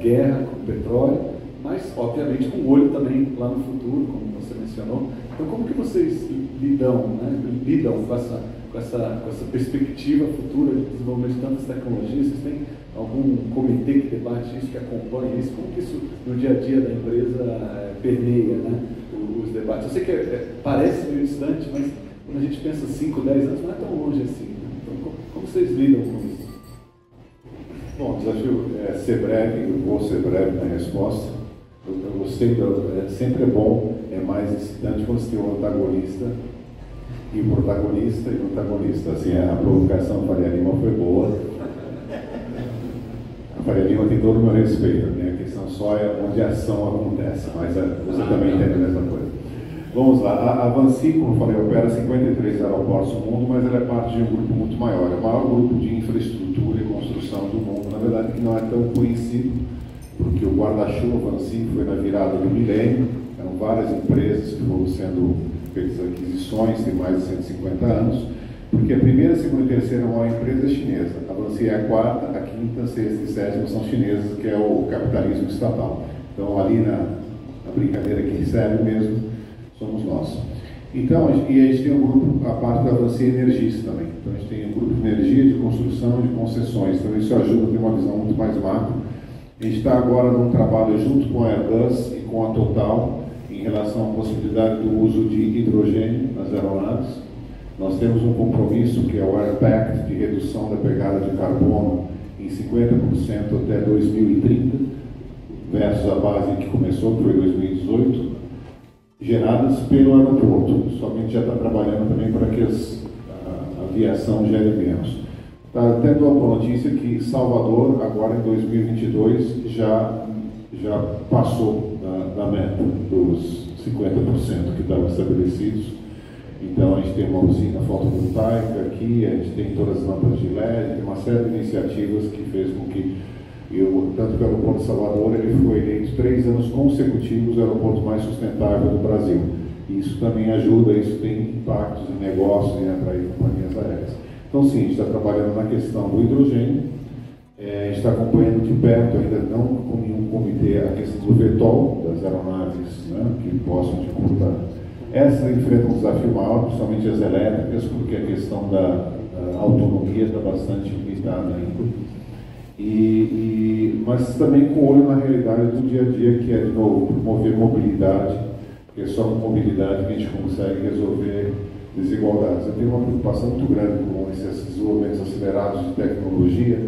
guerra, como petróleo, mas obviamente com o olho também lá no futuro, como você mencionou. Então, como que vocês lidam com essa perspectiva futura de desenvolvimento de tantas tecnologias? Vocês têm algum comitê que debate isso, que acompanha isso? Como que isso no dia a dia da empresa permeia, os debates? Eu sei que parece meio distante, mas quando a gente pensa 5, 10 anos, não é tão longe assim. Então, como vocês lidam com isso? Bom, o desafio é ser breve, eu vou ser breve na resposta. Eu gostei, sempre é bom, é mais excitante quando você tem um antagonista e o protagonista e o antagonista. Assim, a provocação da Faria Lima foi boa. A Faria Lima tem todo o meu respeito, a questão só é onde a ação acontece, mas você também entende a mesma coisa. Vamos lá, a Avancee, como eu falei, opera 53 aeroportos no mundo, mas ela é parte de um grupo muito maior, é o maior grupo de infraestrutura e construção do mundo, na verdade que não é tão conhecido, porque o guarda-chuva Avancee foi na virada do milênio, eram várias empresas que foram sendo feitas aquisições, tem mais de 150 anos, porque a primeira, segunda e terceira maior empresa é chinesa, a Avancee é a quarta, a quinta, sexta e sétima são chinesas, que é o capitalismo estatal. Então ali na brincadeira que serve mesmo, somos nós. Então, e a gente tem um grupo, a parte da Avancee Energista também. Então, a gente tem um grupo de energia, de construção, de concessões. Então, isso ajuda a ter uma visão muito mais macro. A gente está agora num trabalho junto com a Airbus e com a Total em relação à possibilidade do uso de hidrogênio nas aeronaves. Nós temos um compromisso que é o Air Pact de redução da pegada de carbono em 50% até 2030, versus a base que começou, que foi 2018, geradas pelo aeroporto. Só que a gente já está trabalhando também para que a aviação gere menos. Tá, até dou a boa notícia que Salvador, agora em 2022, já passou da meta dos 50% que estavam estabelecidos. Então a gente tem uma usina fotovoltaica aqui, a gente tem todas as lâmpadas de LED, tem uma série de iniciativas que fez com que tanto que o aeroporto de Salvador ele foi eleito 3 anos consecutivos o aeroporto mais sustentável do Brasil. Isso também ajuda, isso tem impactos em negócios e atrair companhias aéreas. Então sim, a gente está trabalhando na questão do hidrogênio, a gente está acompanhando de perto, ainda não com nenhum comitê, a questão do VTOL, das aeronaves, né, que possam disputar. Essa enfrenta um desafio maior, principalmente as elétricas, porque a questão da autonomia está bastante limitada ainda. Mas também com olho na realidade do dia a dia, que é, de novo, promover mobilidade, porque é só com mobilidade que a gente consegue resolver desigualdades. Eu tenho uma preocupação muito grande com esses desenvolvimentos acelerados de tecnologia,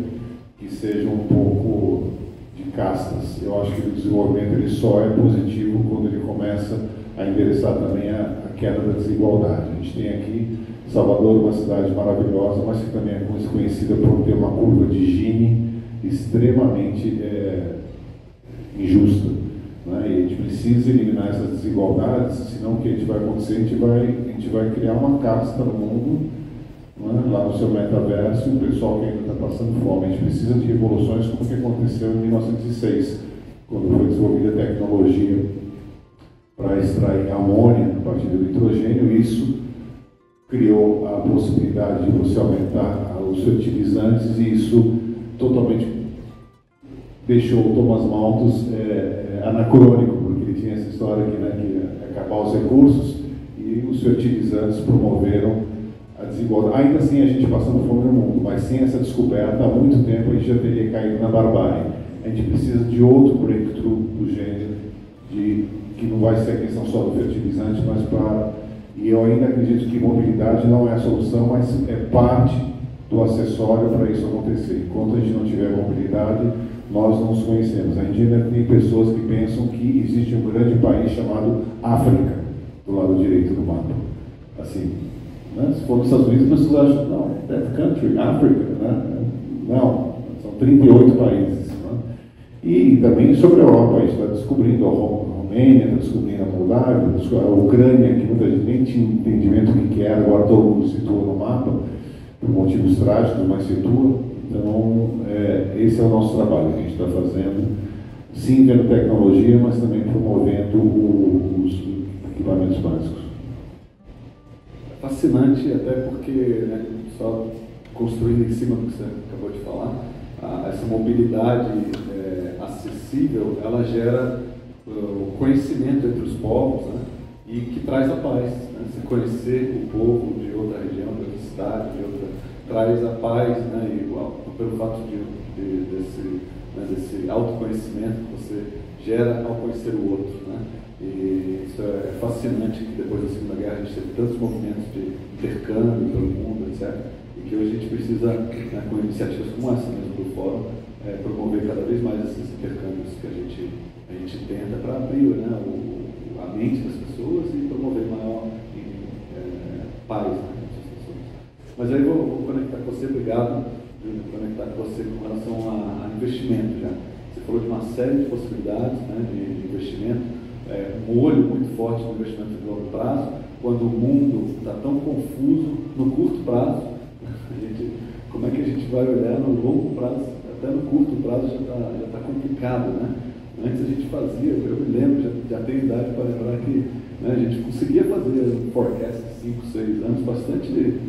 que sejam um pouco de castas. Eu acho que o desenvolvimento ele só é positivo quando ele começa a endereçar também a queda da desigualdade. A gente tem aqui Salvador, uma cidade maravilhosa, mas que também é conhecida por ter uma curva de Gini extremamente injusta. Né? E a gente precisa eliminar essas desigualdades, senão o que a gente vai acontecer? A gente vai criar uma casta no mundo, né? Lá no seu metaverso, e o pessoal que ainda está passando fome. A gente precisa de revoluções como o que aconteceu em 1906, quando foi desenvolvida a tecnologia para extrair amônia a partir do hidrogênio. Isso criou a possibilidade de você aumentar os fertilizantes, e isso totalmente deixou o Thomas Malthus anacrônico, porque ele tinha essa história que, né, que ia acabar os recursos, e os fertilizantes promoveram a desigualdade. Ainda assim a gente passando fome no mundo, mas sem essa descoberta há muito tempo a gente já teria caído na barbárie. A gente precisa de outro breakthrough do gênero, que não vai ser a questão só do fertilizante, mas e eu ainda acredito que mobilidade não é a solução, mas é parte do acessório para isso acontecer. Enquanto a gente não tiver mobilidade, nós não nos conhecemos. A gente ainda tem pessoas que pensam que existe um grande país chamado África, do lado direito do mapa. Assim, né? Se for nos Estados Unidos, as pessoas acham, não, that country, África, né? Não, são 38 países. Né? E também sobre a Europa, a gente está descobrindo a Romênia, está descobrindo a Moldávia, a Ucrânia, que muita gente nem tinha entendimento do que era, agora todo mundo situa no mapa, por motivos trágicos, mas situa. Então, esse é o nosso trabalho que a gente está fazendo, sim vendo tecnologia, mas também promovendo os equipamentos básicos. É fascinante, até porque, né, só construindo em cima do que você acabou de falar, essa mobilidade acessível, ela gera o conhecimento entre os povos, né, e que traz a paz. Né? Você conhecer o povo de outra região, de outra cidade, de outra, traz a paz, né, e pelo fato desse autoconhecimento que você gera ao conhecer o outro. Né? E isso é fascinante, que depois da Segunda Guerra a gente teve tantos movimentos de intercâmbio pelo mundo, etc. E que hoje a gente precisa, né, com iniciativas como essa mesmo do Fórum, promover cada vez mais esses intercâmbios que a gente tenta para abrir, né, a mente das pessoas e promover maior paz, né, entre as pessoas. Mas aí vou conectar com você, obrigado, Júnior, conectar com você com relação a investimento já. Você falou de uma série de possibilidades, né, de investimento, um olho muito forte no investimento de longo prazo, quando o mundo está tão confuso no curto prazo. Como é que a gente vai olhar no longo prazo? Até no curto prazo já está complicado, né? Antes a gente fazia, eu me lembro, já tenho idade para lembrar que, né, a gente conseguia fazer um forecast de 5, 6 anos bastante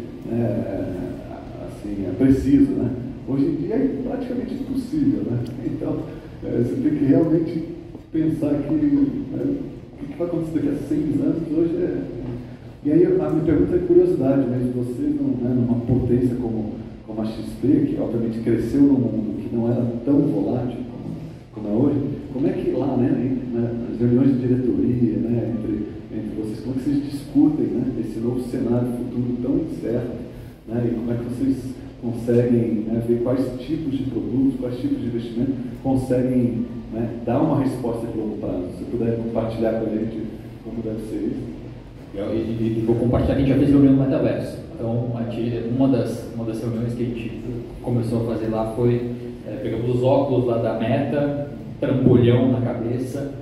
preciso, né? Hoje em dia é praticamente impossível, né? Então, você tem que realmente pensar que, né, o que vai acontecer daqui a 6 anos, hoje E aí a minha pergunta é curiosidade mesmo, vocês, né, numa potência como a XP, que obviamente cresceu num mundo que não era tão volátil como hoje, como é que lá, né, nas reuniões de diretoria, né, entre vocês, como é que vocês discutem, né, esse novo cenário futuro tão incerto, né, e como é que vocês conseguem, né, ver quais tipos de produtos, quais tipos de investimento conseguem, né, dar uma resposta de longo prazo? Se puder compartilhar com a gente como deve ser isso. E vou compartilhar que a gente já fez reunião no Metaverso. Então, uma das reuniões que a gente começou a fazer lá foi, pegamos os óculos lá da Meta, trambolhão na cabeça,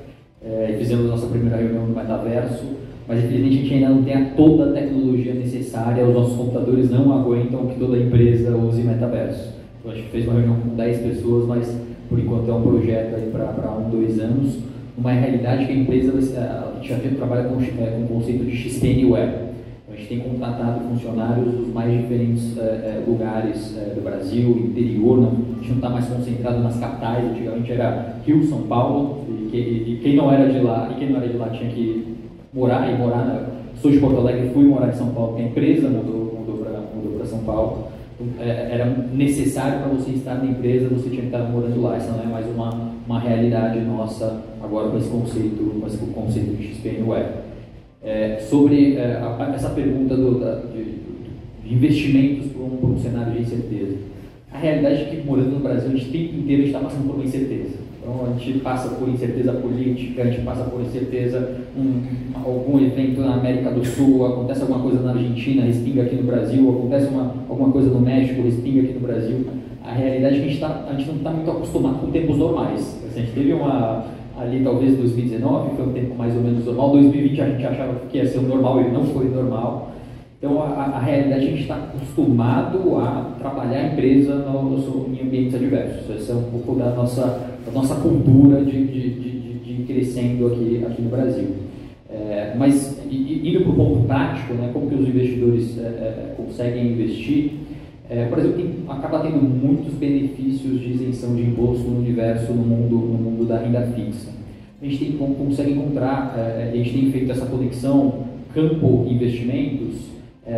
e fizemos a nossa primeira reunião no Metaverso, mas infelizmente a gente ainda não tem toda a tecnologia necessária, os nossos computadores não aguentam que toda empresa use Metaverso. Então, a gente fez uma reunião com 10 pessoas, mas por enquanto é um projeto aí para 1, 2 anos, uma realidade que a empresa, a gente trabalha com o conceito de XP Anywhere. Então, a gente tem contratado funcionários dos mais diferentes lugares do Brasil, interior, a gente não está mais concentrado nas capitais, antigamente era Rio, São Paulo, e quem não era de lá tinha que morar, sou de Porto Alegre, fui morar em São Paulo, porque a empresa mudou para São Paulo. Era necessário para você estar na empresa, você tinha que estar morando lá. Essa não é mais uma realidade nossa agora com esse conceito de XP Anywhere. Sobre essa pergunta de investimentos para um cenário de incerteza. A realidade é que morando no Brasil, a gente o tempo inteiro está passando por uma incerteza. Então, a gente passa por incerteza política, a gente passa por incerteza, algum evento na América do Sul, acontece alguma coisa na Argentina, respinga aqui no Brasil, acontece alguma coisa no México, respinga aqui no Brasil. A realidade é que a gente não está muito acostumado com tempos normais. A gente teve ali talvez 2019, foi um tempo mais ou menos normal, 2020 a gente achava que ia ser o normal e não foi normal. Então, a realidade é que a gente está acostumado a trabalhar a empresa em ambientes adversos. Essa é um pouco da nossa cultura de ir crescendo aqui no Brasil. Mas, indo para o ponto prático, né, como que os investidores conseguem investir, por exemplo, acaba tendo muitos benefícios de isenção de imposto no universo, no mundo da renda fixa. A gente consegue encontrar, a gente tem feito essa conexão campo-investimentos,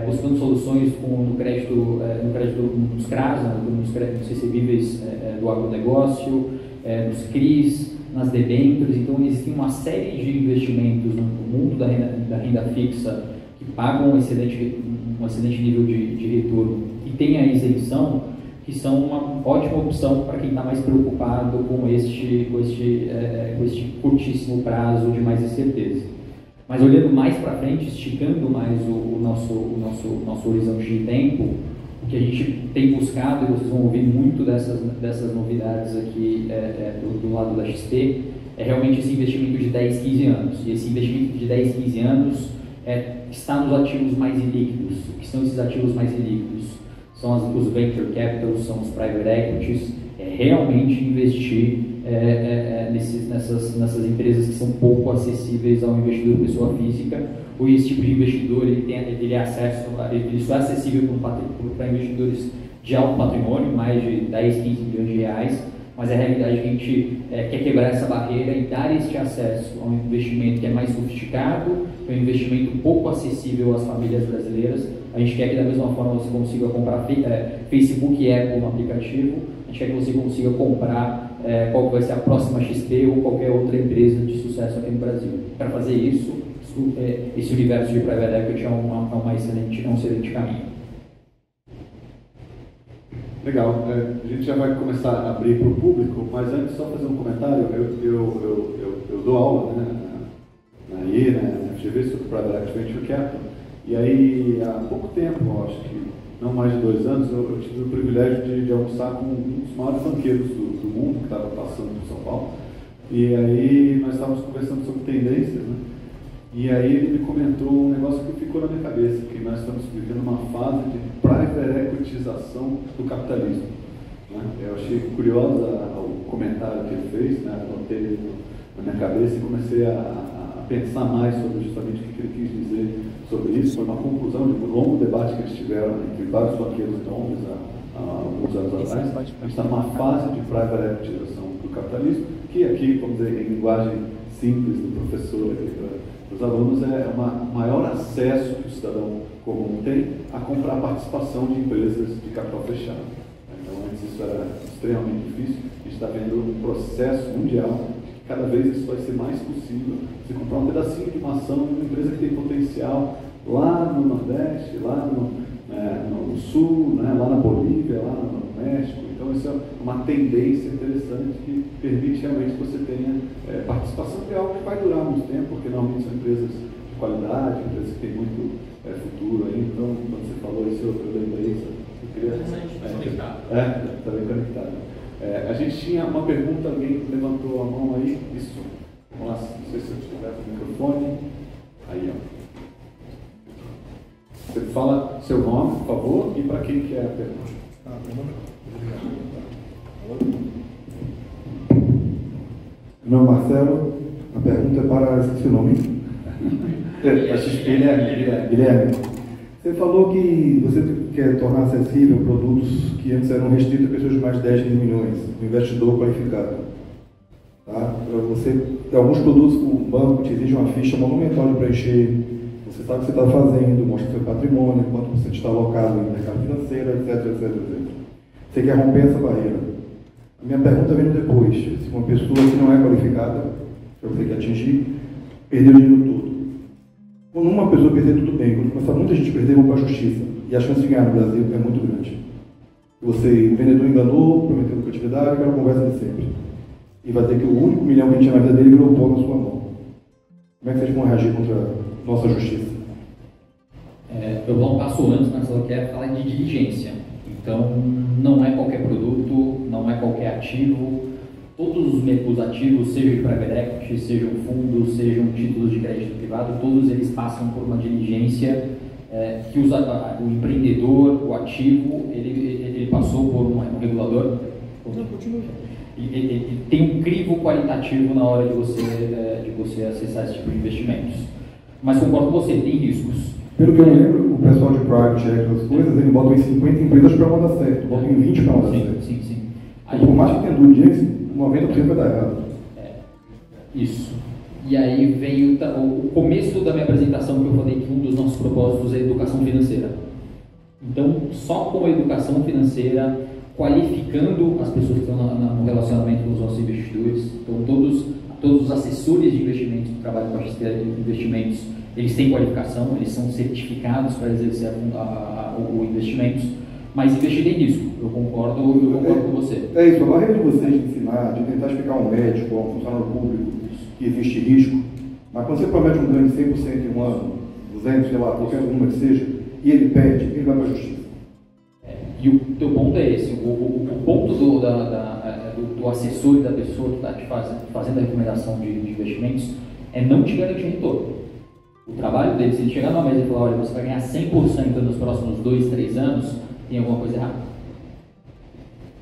buscando soluções no crédito nos CRAs, nos créditos recebíveis do agronegócio, nos CRIs, nas debêntures. Então, existem uma série de investimentos no mundo da renda fixa que pagam um excelente nível de retorno e tem a isenção, que são uma ótima opção para quem está mais preocupado com este curtíssimo prazo de mais incerteza. Mas olhando mais para frente, esticando mais o nosso horizonte de tempo, o que a gente tem buscado, e vocês vão ouvir muito dessas novidades aqui do lado da XP, é realmente esse investimento de 10, 15 anos. E esse investimento de 10, 15 anos está nos ativos mais ilíquidos. O que são esses ativos mais ilíquidos? São os venture capitals, são os private equities, realmente investir nessas empresas que são pouco acessíveis ao investidor pessoa física, ou esse tipo de investidor ele só é acessível para investidores de alto patrimônio, mais de 10, 15 milhões de reais, mas a realidade é que a gente quer quebrar essa barreira e dar este acesso a um investimento que é mais sofisticado, que é um investimento pouco acessível às famílias brasileiras. A gente quer que da mesma forma você consiga comprar Facebook e Apple no aplicativo, a gente quer que você consiga comprar qual vai ser a próxima XP ou qualquer outra empresa de sucesso aqui no Brasil. Para fazer isso, esse universo de private equity é um excelente caminho. Legal, a gente já vai começar a abrir para o público, mas antes só fazer um comentário. Eu dou aula, né, na IE, na FGV, sobre Private Equity Venture Capital, e aí há pouco tempo, acho que não mais de 2 anos, eu tive o privilégio de almoçar com um dos maiores banqueiros do mundo, que estava passando por São Paulo, e aí nós estávamos conversando sobre tendências, né? E aí ele me comentou um negócio que ficou na minha cabeça, que nós estamos vivendo uma fase de private equitização do capitalismo. Né? Eu achei curiosa o comentário que ele fez, né? Anotei na minha cabeça e comecei a pensar mais sobre justamente o que ele quis dizer sobre isso. Foi uma conclusão de um longo debate que eles tiveram entre vários banqueiros de Londres há alguns anos atrás. A gente está numa fase de private equitização do capitalismo, que aqui, vamos dizer, em linguagem simples do professor aqui para os alunos, é um maior acesso que o cidadão comum tem a comprar participação de empresas de capital fechado. Então, antes isso era extremamente difícil. A gente está vendo um processo mundial. Cada vez isso vai ser mais possível. Você comprar um pedacinho de maçã de uma empresa que tem potencial lá no Nordeste, lá no Sul, né, lá na Bolívia, lá no México. Então isso é uma tendência interessante que permite realmente que você tenha participação de algo que vai durar muito tempo, porque normalmente são empresas de qualidade, empresas que têm muito futuro aí. Então, quando você falou isso, eu lembrei isso. Eu queria... Está bem conectado. A gente tinha uma pergunta, alguém levantou a mão aí. Isso. Vamos lá, não sei se eu tiver o microfone. Aí, ó. Você fala seu nome, por favor, e para quem que é a pergunta. Meu nome é Marcelo, a pergunta é para, esqueci o nome. Guilherme. Você falou que você quer tornar acessível produtos que antes eram restritos a pessoas de mais de 10 milhões, um investidor qualificado. Tá? Você tem alguns produtos que o banco te exige uma ficha monumental de preencher. Você sabe o que você está fazendo, mostra seu patrimônio, quanto você está alocado em mercado financeiro, etc. Você quer romper essa barreira. A minha pergunta vem depois. Se uma pessoa que não é qualificada, que você quer atingir, perdeu o dinheiro todo. Quando uma pessoa perder, tudo bem. Quando começar muita gente perder, vão para a justiça. E a chance de ganhar no Brasil é muito grande. O vendedor enganou, prometeu lucratividade, aquela conversa de sempre. E vai ter que o único milhão que a gente tinha na vida dele virou pó na sua mão. Como é que vocês vão reagir contra a nossa justiça? Eu vou um passo antes, mas eu quero falar de diligência. Então, não é qualquer produto, não é qualquer ativo. Todos os ativos, seja de private equity, sejam fundos, sejam títulos de crédito privado, todos eles passam por uma diligência que o empreendedor, o ativo, ele passou por um regulador. Ele tem um crivo qualitativo na hora de você acessar esse tipo de investimentos. Mas concordo com você, tem riscos. Pelo que eu lembro, o pessoal de private equity, as coisas, ele bota em 50 empresas para mandar certo, bota em 20 para mandar certo. Sim. Aí, por mais que tenha diligência, 90% vai dar errado. Isso. E aí veio o começo da minha apresentação, que eu falei que um dos nossos propósitos é a educação financeira. Então, só com a educação financeira, qualificando as pessoas que estão no relacionamento com os nossos investidores, então todos os assessores de investimentos que trabalham com a gestão de investimentos, eles têm qualificação, eles são certificados para exercer o investimentos, mas investir tem risco. Eu concordo com você. É isso, a barreira de vocês de ensinar, de tentar explicar a um médico ou a um funcionário público que existe risco, mas quando você promete um ganho de 100% em um ano, 200, sei lá, qualquer número que seja, e ele perde, ele vai para a justiça. E o teu ponto é esse, o ponto do assessor e da pessoa que está te fazendo a recomendação de investimentos é não te garantir retorno. O trabalho dele, se ele chegar numa mesa e falar, olha, você vai ganhar 100% nos próximos 2, 3 anos, tem alguma coisa errada.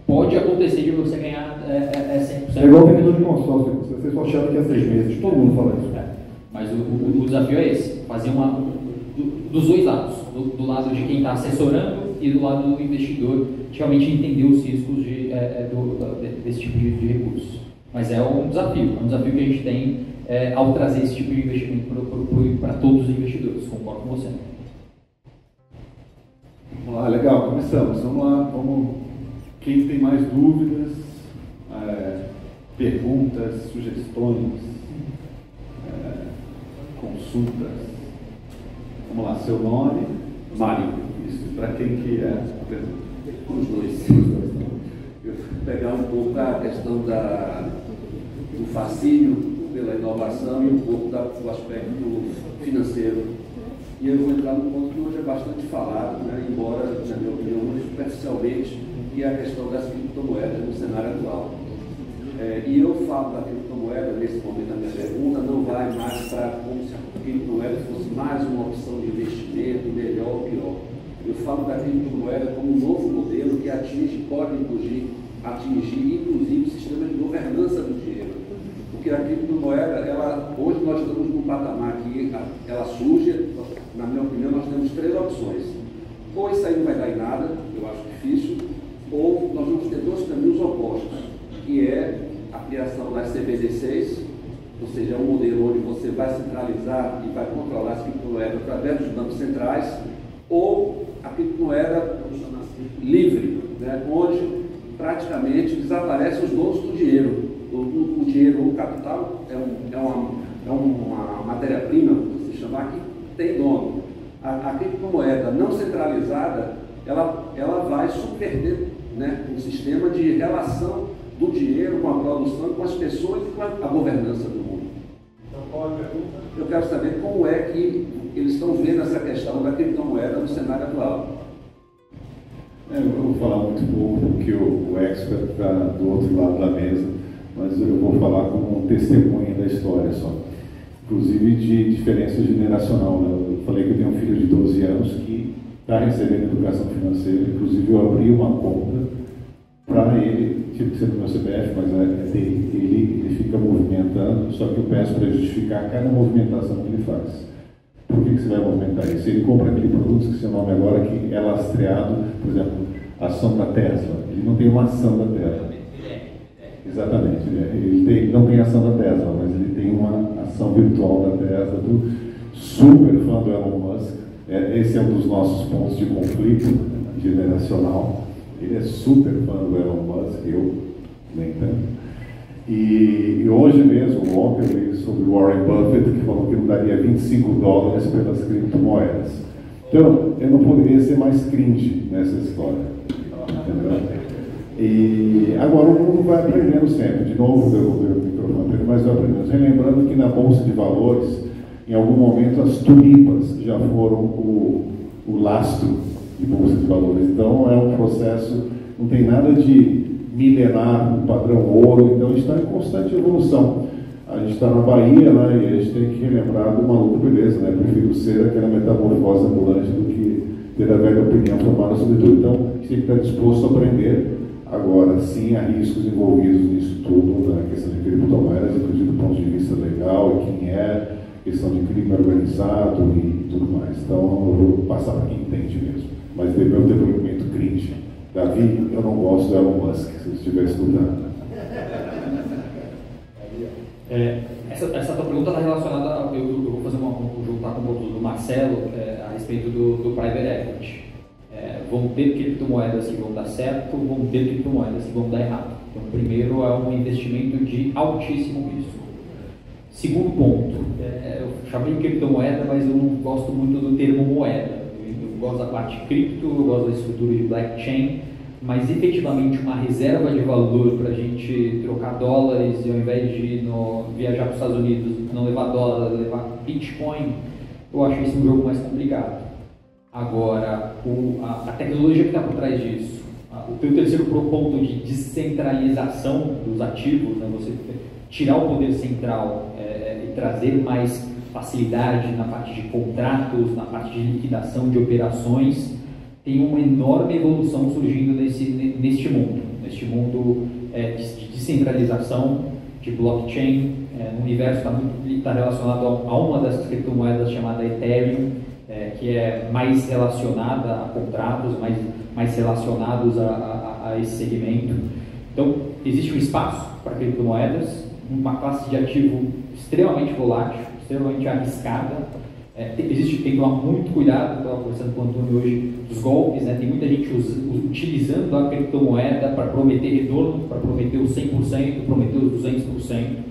Pode acontecer de você ganhar 100%. É igual o vendedor de consórcio, se você sortear daqui a 6 meses, todo mundo fala isso. Mas o desafio é esse, fazer dos dois lados, do lado de quem está assessorando e do lado do investidor, de realmente entender os riscos desse tipo de recursos. Mas é um desafio que a gente tem ao trazer esse tipo de investimento para todos os investidores, concordo com você. Vamos lá, legal, começamos. Vamos lá, quem tem mais dúvidas, perguntas, sugestões, consultas. Vamos lá, seu nome? Mário. Isso, para quem que é a pergunta? Os dois. Eu vou pegar um pouco a questão do fascínio pela inovação e um pouco do aspecto financeiro. E eu vou entrar num ponto que hoje é bastante falado, né? Embora, na minha opinião, muito superficialmente, que é a questão das criptomoedas no cenário atual. E eu falo da criptomoeda, nesse momento da minha pergunta, não vai mais para como se a criptomoeda fosse mais uma opção de investimento, melhor ou pior. Eu falo da criptomoeda como um novo modelo que pode atingir inclusive o sistema de governança do dinheiro. Porque a criptomoeda, hoje nós estamos num patamar que ela surge, na minha opinião, nós temos 3 opções. Ou isso aí não vai dar em nada, eu acho difícil, ou nós vamos ter 2 caminhos opostos, que é a criação das CBDCs, ou seja, é um modelo onde você vai centralizar e vai controlar as criptomoedas através dos bancos centrais, ou a criptomoeda livre, né, onde praticamente desaparecem os donos do dinheiro. O dinheiro, o capital é uma matéria-prima, se chamar, que tem dono. A criptomoeda não centralizada, ela vai subverter, né, um sistema de relação do dinheiro com a produção, com as pessoas e com a governança do mundo. Então, qual é a pergunta? Eu quero saber como é que eles estão vendo essa questão da criptomoeda no cenário atual. Eu vou falar muito pouco, porque o expert está do outro lado da mesa, mas eu vou falar como um testemunha da história só. Inclusive de diferença generacional, né? Eu falei que eu tenho um filho de 12 anos que está recebendo educação financeira, inclusive eu abri uma conta para ele, tive que ser no meu CPF, mas é dele, ele fica movimentando, só que eu peço para justificar cada movimentação que ele faz. Por que você vai movimentar isso? Ele compra aquele produto, esqueci o nome agora, que é lastreado, por exemplo, a ação da Tesla. Ele não tem uma ação da Tesla. Exatamente. Ele não tem ação da Tesla, mas ele tem uma ação virtual da Tesla, do super fã do Elon Musk. Esse é um dos nossos pontos de conflito generacional. Ele é super fã do Elon Musk, eu nem tanto. E hoje mesmo, ontem, eu li sobre o Warren Buffett, que falou que não daria $25 pelas criptomoedas. Então, eu não poderia ser mais cringe nessa história. Entendeu? E agora o mundo vai aprendendo sempre. De novo, eu vou ver o microfone, mas vai aprendendo. Relembrando que na Bolsa de Valores, em algum momento, as tulipas já foram o lastro de Bolsa de Valores. Então, é um processo, não tem nada de milenar, um padrão ouro, então a gente está em constante evolução. A gente está na Bahia, né, e a gente tem que relembrar do maluco, beleza, né? Prefiro ser aquela metamorfose ambulante do que ter a velha opinião formada sobre tudo. Então, a gente tem que estar disposto a aprender. Agora, sim, há riscos envolvidos nisso tudo, na questão de criptomoedas, inclusive do ponto de vista legal, e quem é, questão de crime organizado e tudo mais. Então, eu vou passar para quem entende mesmo. Mas dê meu depoimento cringe. Davi, eu não gosto do Elon Musk, se você estiver escutando. Essa tua pergunta está relacionada, eu vou fazer juntar com o ponto do Marcelo a respeito do private equity. Vão ter criptomoedas que vão dar certo, vão ter criptomoedas que vão dar errado. Então, primeiro é um investimento de altíssimo risco. Segundo ponto, eu chamei de criptomoeda, mas eu não gosto muito do termo moeda. Eu gosto da parte cripto, eu gosto da estrutura de blockchain, mas efetivamente uma reserva de valor para a gente trocar dólares e ao invés de viajar para os Estados Unidos, não levar dólar, levar Bitcoin, eu acho isso um jogo mais complicado. Agora, a tecnologia que está por trás disso, o teu terceiro ponto de descentralização dos ativos, né, você tirar o poder central e trazer mais facilidade na parte de contratos, na parte de liquidação de operações, tem uma enorme evolução surgindo neste mundo de descentralização, de blockchain. No universo está relacionado a uma das criptomoedas chamada Ethereum, que é mais relacionada a contratos, mais relacionados a esse segmento. Então, existe um espaço para criptomoedas, uma classe de ativo extremamente volátil, extremamente arriscada. Tem que tomar muito cuidado, estava conversando com o Antônio hoje, dos golpes, né? Tem muita gente utilizando a criptomoeda para prometer retorno, para prometer os 100%, prometer os 200%.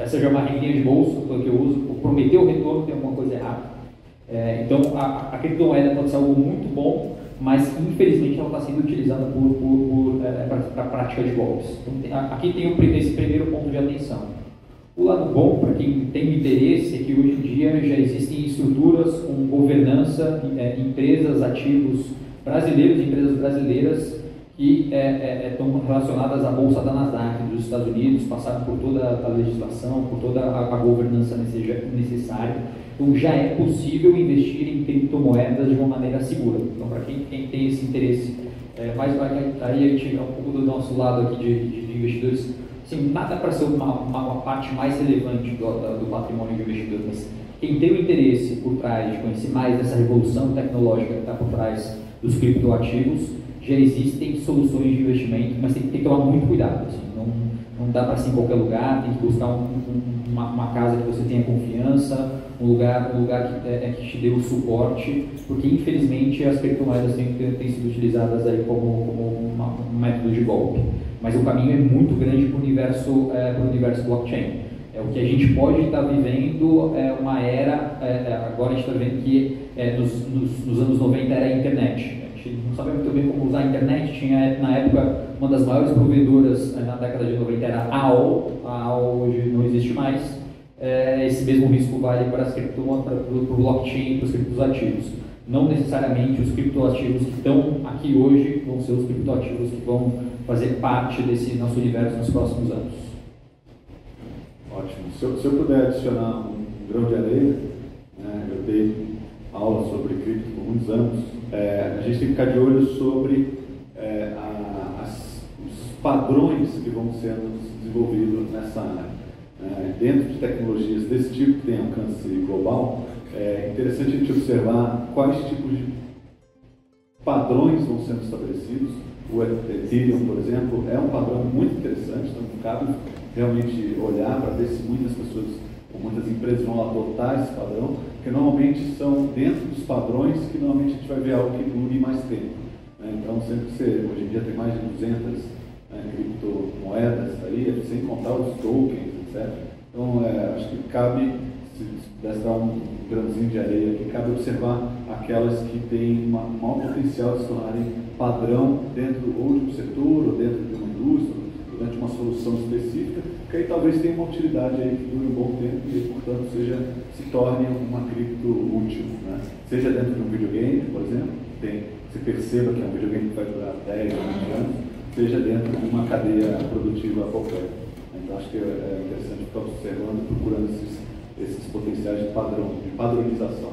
Essa já é uma regrinha de bolsa que eu uso, prometer o retorno tem alguma coisa errada. Então, a criptomoeda pode ser algo muito bom, mas infelizmente ela está sendo utilizada para a prática de golpes. Então, aqui tem esse primeiro ponto de atenção. O lado bom, para quem tem interesse, é que hoje em dia já existem estruturas com governança, empresas, ativos brasileiros, empresas brasileiras que estão relacionadas à Bolsa da Nasdaq dos Estados Unidos, passaram por toda a legislação, por toda a governança necessária. Então já é possível investir em criptomoedas de uma maneira segura. Então, para quem tem esse interesse, mas aí a gente, um pouco do nosso lado aqui de investidores, assim, nada para ser uma parte mais relevante do patrimônio do investidor, mas quem tem o interesse por trás de conhecer mais dessa revolução tecnológica que está por trás dos criptoativos, já existem soluções de investimento, mas tem que tomar muito cuidado. Assim, não dá para ser em qualquer lugar, tem que buscar uma casa que você tenha confiança, um lugar que te dê o suporte, porque infelizmente as criptomoedas têm sido utilizadas aí como um método de golpe. Mas o caminho é muito grande para o universo blockchain. O que a gente pode estar vivendo é uma era, agora a gente está vendo que nos anos 90 era a internet. A gente não sabia muito bem como usar a internet, tinha na época uma das maiores provedoras na década de 90 era a AOL hoje não existe mais. Esse mesmo risco vale para as para o blockchain e para os criptoativos. Não necessariamente os criptoativos que estão aqui hoje vão ser os criptoativos que vão fazer parte desse nosso universo nos próximos anos. Ótimo. Se eu puder adicionar um grão de areia, né, eu dei aula sobre cripto por muitos anos, a gente tem que ficar de olho sobre os padrões que vão sendo desenvolvidos nessa área. Dentro de tecnologias desse tipo que tem alcance global, é interessante a gente observar quais tipos de padrões vão sendo estabelecidos. O Ethereum, por exemplo, é um padrão muito interessante, então cabe realmente olhar para ver se muitas pessoas ou muitas empresas vão adotar esse padrão, porque normalmente são dentro dos padrões que normalmente a gente vai ver algo que dure mais tempo. Então, sempre que hoje em dia tem mais de 200 criptomoedas aí, sem contar os tokens, etc. Então, acho que cabe, se pudesse dar um grãozinho de areia aqui, cabe observar aquelas que têm um maior potencial de se tornarem padrão dentro ou de um setor, ou dentro de uma indústria, ou dentro de uma solução específica, que aí talvez tenha uma utilidade aí que dure um bom tempo e, portanto, se torne uma cripto útil, né? Seja dentro de um videogame, por exemplo, você perceba que é um videogame que vai durar 10 ou 20 anos, seja dentro de uma cadeia produtiva qualquer. Então, acho que é interessante ficar observando, procurando esses potenciais de padronização.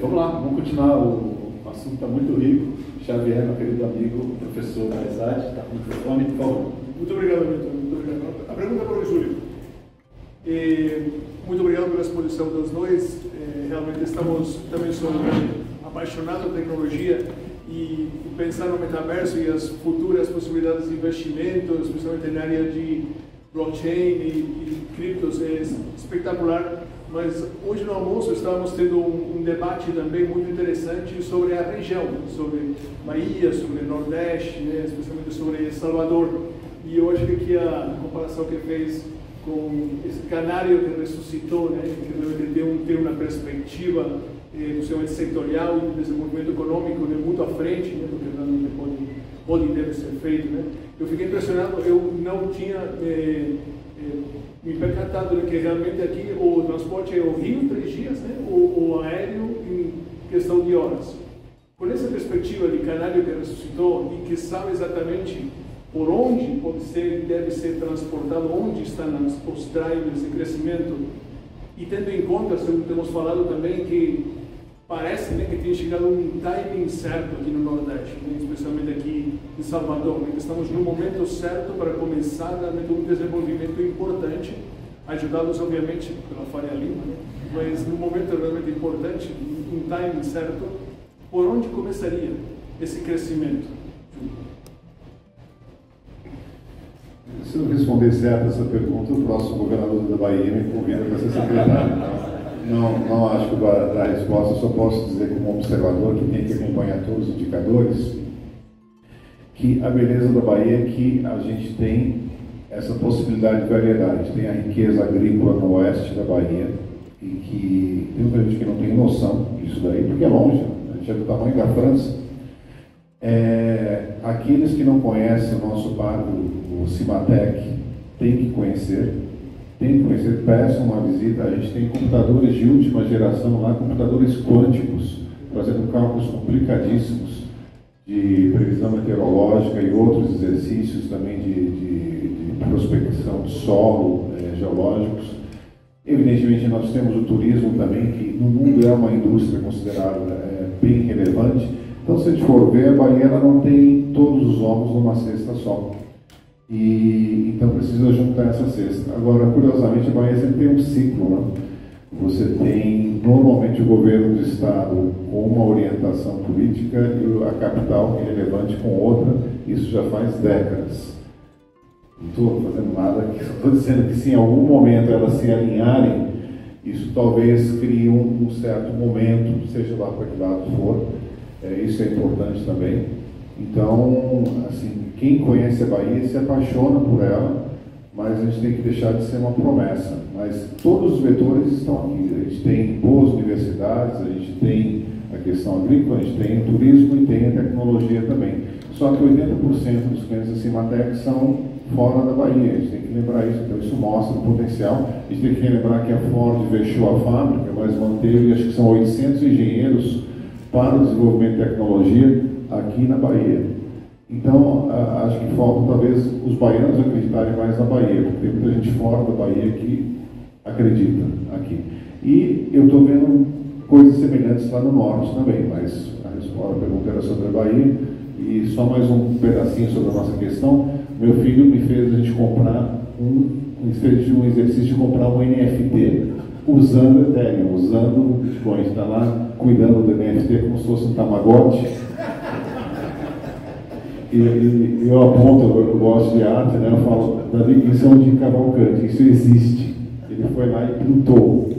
Vamos lá, vamos continuar. O assunto está muito rico. Xavier, meu querido amigo, professor da ESAD, está com o microfone, por favor. Muito obrigado, Vitor. Muito obrigado. A pergunta é para o Júlio. Muito obrigado pela exposição dos dois. Realmente estamos também apaixonados por tecnologia e pensar no metaverso e as futuras possibilidades de investimento, especialmente na área de blockchain e criptos, é espetacular. Mas hoje no almoço estávamos tendo um debate também muito interessante sobre a região, sobre Bahia, sobre Nordeste, né, especialmente sobre Salvador. E eu acho que aqui a comparação que fez com esse canário que ressuscitou, né, que realmente tem uma perspectiva possivelmente setorial e de desenvolvimento econômico, né, muito à frente, né, do que realmente pode e deve ser feito. Né. Eu fiquei impressionado, eu não tinha me percatado de que realmente aqui o transporte é o rio 3 dias, né, o aéreo em questão de horas. Com essa perspectiva de canário que ressuscitou e que sabe exatamente por onde pode ser e deve ser transportado, onde estão os drivers de crescimento, e tendo em conta, temos falado também que parece, né, que tem chegado um timing certo aqui no Nordeste, né, especialmente aqui em Salvador, né, que estamos no momento certo para começar realmente um desenvolvimento importante, ajudados obviamente pela Faria Lima, né, mas num momento realmente importante, um timing certo. Por onde começaria esse crescimento? Se eu responder certo essa pergunta, o próximo governador da Bahia me convida para ser secretário. Não acho que vou dar a resposta, só posso dizer como observador que tem que acompanhar todos os indicadores, que a beleza da Bahia é que a gente tem essa possibilidade de variedade. A gente tem a riqueza agrícola no oeste da Bahia, e que tem muita gente que não tem noção disso daí, porque é longe, a gente é do tamanho da França. Aqueles que não conhecem o nosso parque, o Cimatec, têm que conhecer, peçam uma visita. A gente tem computadores de última geração lá, computadores quânticos, fazendo cálculos complicadíssimos de previsão meteorológica e outros exercícios também de prospecção de solo, geológicos. Evidentemente, nós temos o turismo também, que no mundo é uma indústria considerada bem relevante. Então, se a gente for ver, a Bahia não tem todos os ovos numa cesta só. E então precisa juntar essa cesta. Agora, curiosamente, a Bahia sempre tem um ciclo, né? você tem normalmente o governo do estado com uma orientação política e a capital irrelevante com outra. Isso já faz décadas. Não estou fazendo nada aqui, só estou dizendo que se em algum momento elas se alinharem, isso talvez crie um certo momento, seja lá para que lado for. Isso é importante também. Então, assim, quem conhece a Bahia se apaixona por ela, mas a gente tem que deixar de ser uma promessa. Mas todos os vetores estão aqui. A gente tem boas universidades, a gente tem a questão agrícola, a gente tem o turismo e tem a tecnologia também. Só que 80% dos clientes da Cimatec são fora da Bahia. A gente tem que lembrar isso. Então isso mostra o potencial. A gente tem que lembrar que a Ford fechou a fábrica, mas manteve, acho que são 800 engenheiros para o desenvolvimento de tecnologia aqui na Bahia. Então, acho que falta talvez os baianos acreditarem mais na Bahia, porque tem muita gente fora da Bahia que acredita aqui. E eu estou vendo coisas semelhantes lá no norte também, mas a pergunta era sobre a Bahia. E só mais um pedacinho sobre a nossa questão. Meu filho me fez a gente comprar fez um exercício de comprar um NFT usando Ethereum, usando o Bitcoin. Está lá cuidando do NFT como se fosse um Tamagotchi. E eu aponto, eu gosto de arte, né? Eu falo, Davi, isso é um de Cavalcante, isso existe. Ele foi lá e pintou. O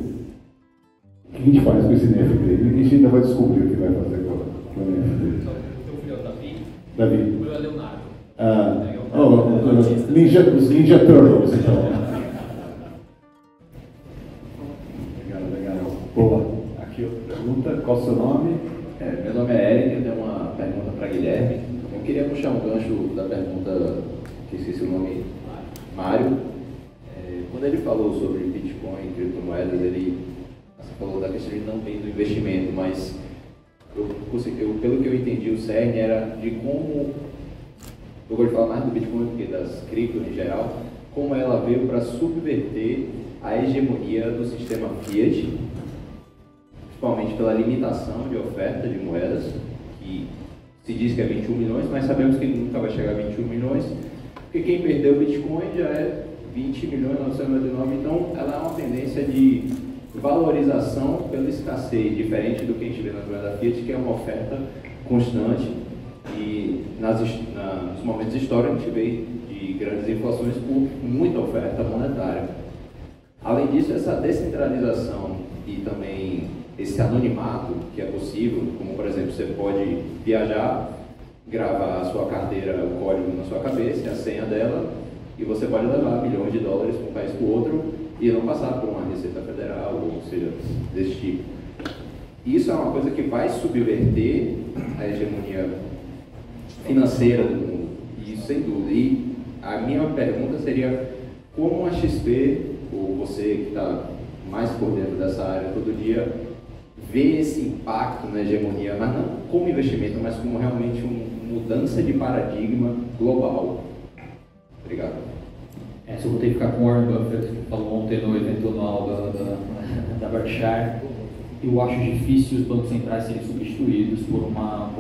que a gente faz com esse NFT? A gente ainda vai descobrir o que vai fazer com o NFT. Teu filho é o Davi? Davi. O meu é Leonardo. Os Ninja Turtles, então. Legal. Boa. Aqui outra pergunta, qual o seu nome? Meu nome é Eric, eu tenho uma pergunta para Guilherme. Eu queria puxar um gancho da pergunta, que esqueci o nome, Mário. Quando ele falou sobre Bitcoin, criptomoedas, ele falou da questão de não bem do investimento, mas pelo que eu entendi, o cerne era de como, eu gosto de falar mais do Bitcoin do que das criptos em geral, como ela veio para subverter a hegemonia do sistema Fiat, principalmente pela limitação de oferta de moedas, que se diz que é 21 milhões, mas sabemos que nunca vai chegar a 21 milhões, porque quem perdeu o Bitcoin já é 20 milhões 999, então ela é uma tendência de valorização pela escassez, diferente do que a gente vê nas moedas Fiat, que é uma oferta constante, e nos momentos históricos a gente vê de grandes inflações por muita oferta monetária. Além disso, essa descentralização e também esse anonimato que é possível, como por exemplo, você pode viajar, gravar a sua carteira, o código na sua cabeça, a senha dela, e você pode levar milhões de dólares de um país para o outro e não passar por uma Receita Federal, ou seja, desse tipo. Isso é uma coisa que vai subverter a hegemonia financeira do mundo, isso sem dúvida. E a minha pergunta seria, como a XP, ou você que está mais por dentro dessa área todo dia, vê esse impacto na hegemonia, mas não como investimento, mas como realmente uma mudança de paradigma global? Obrigado. Se eu vou ter que ficar com o Warren Buffett, que falou ontem no evento anual da Berkshire, eu acho difícil os bancos centrais serem substituídos por uma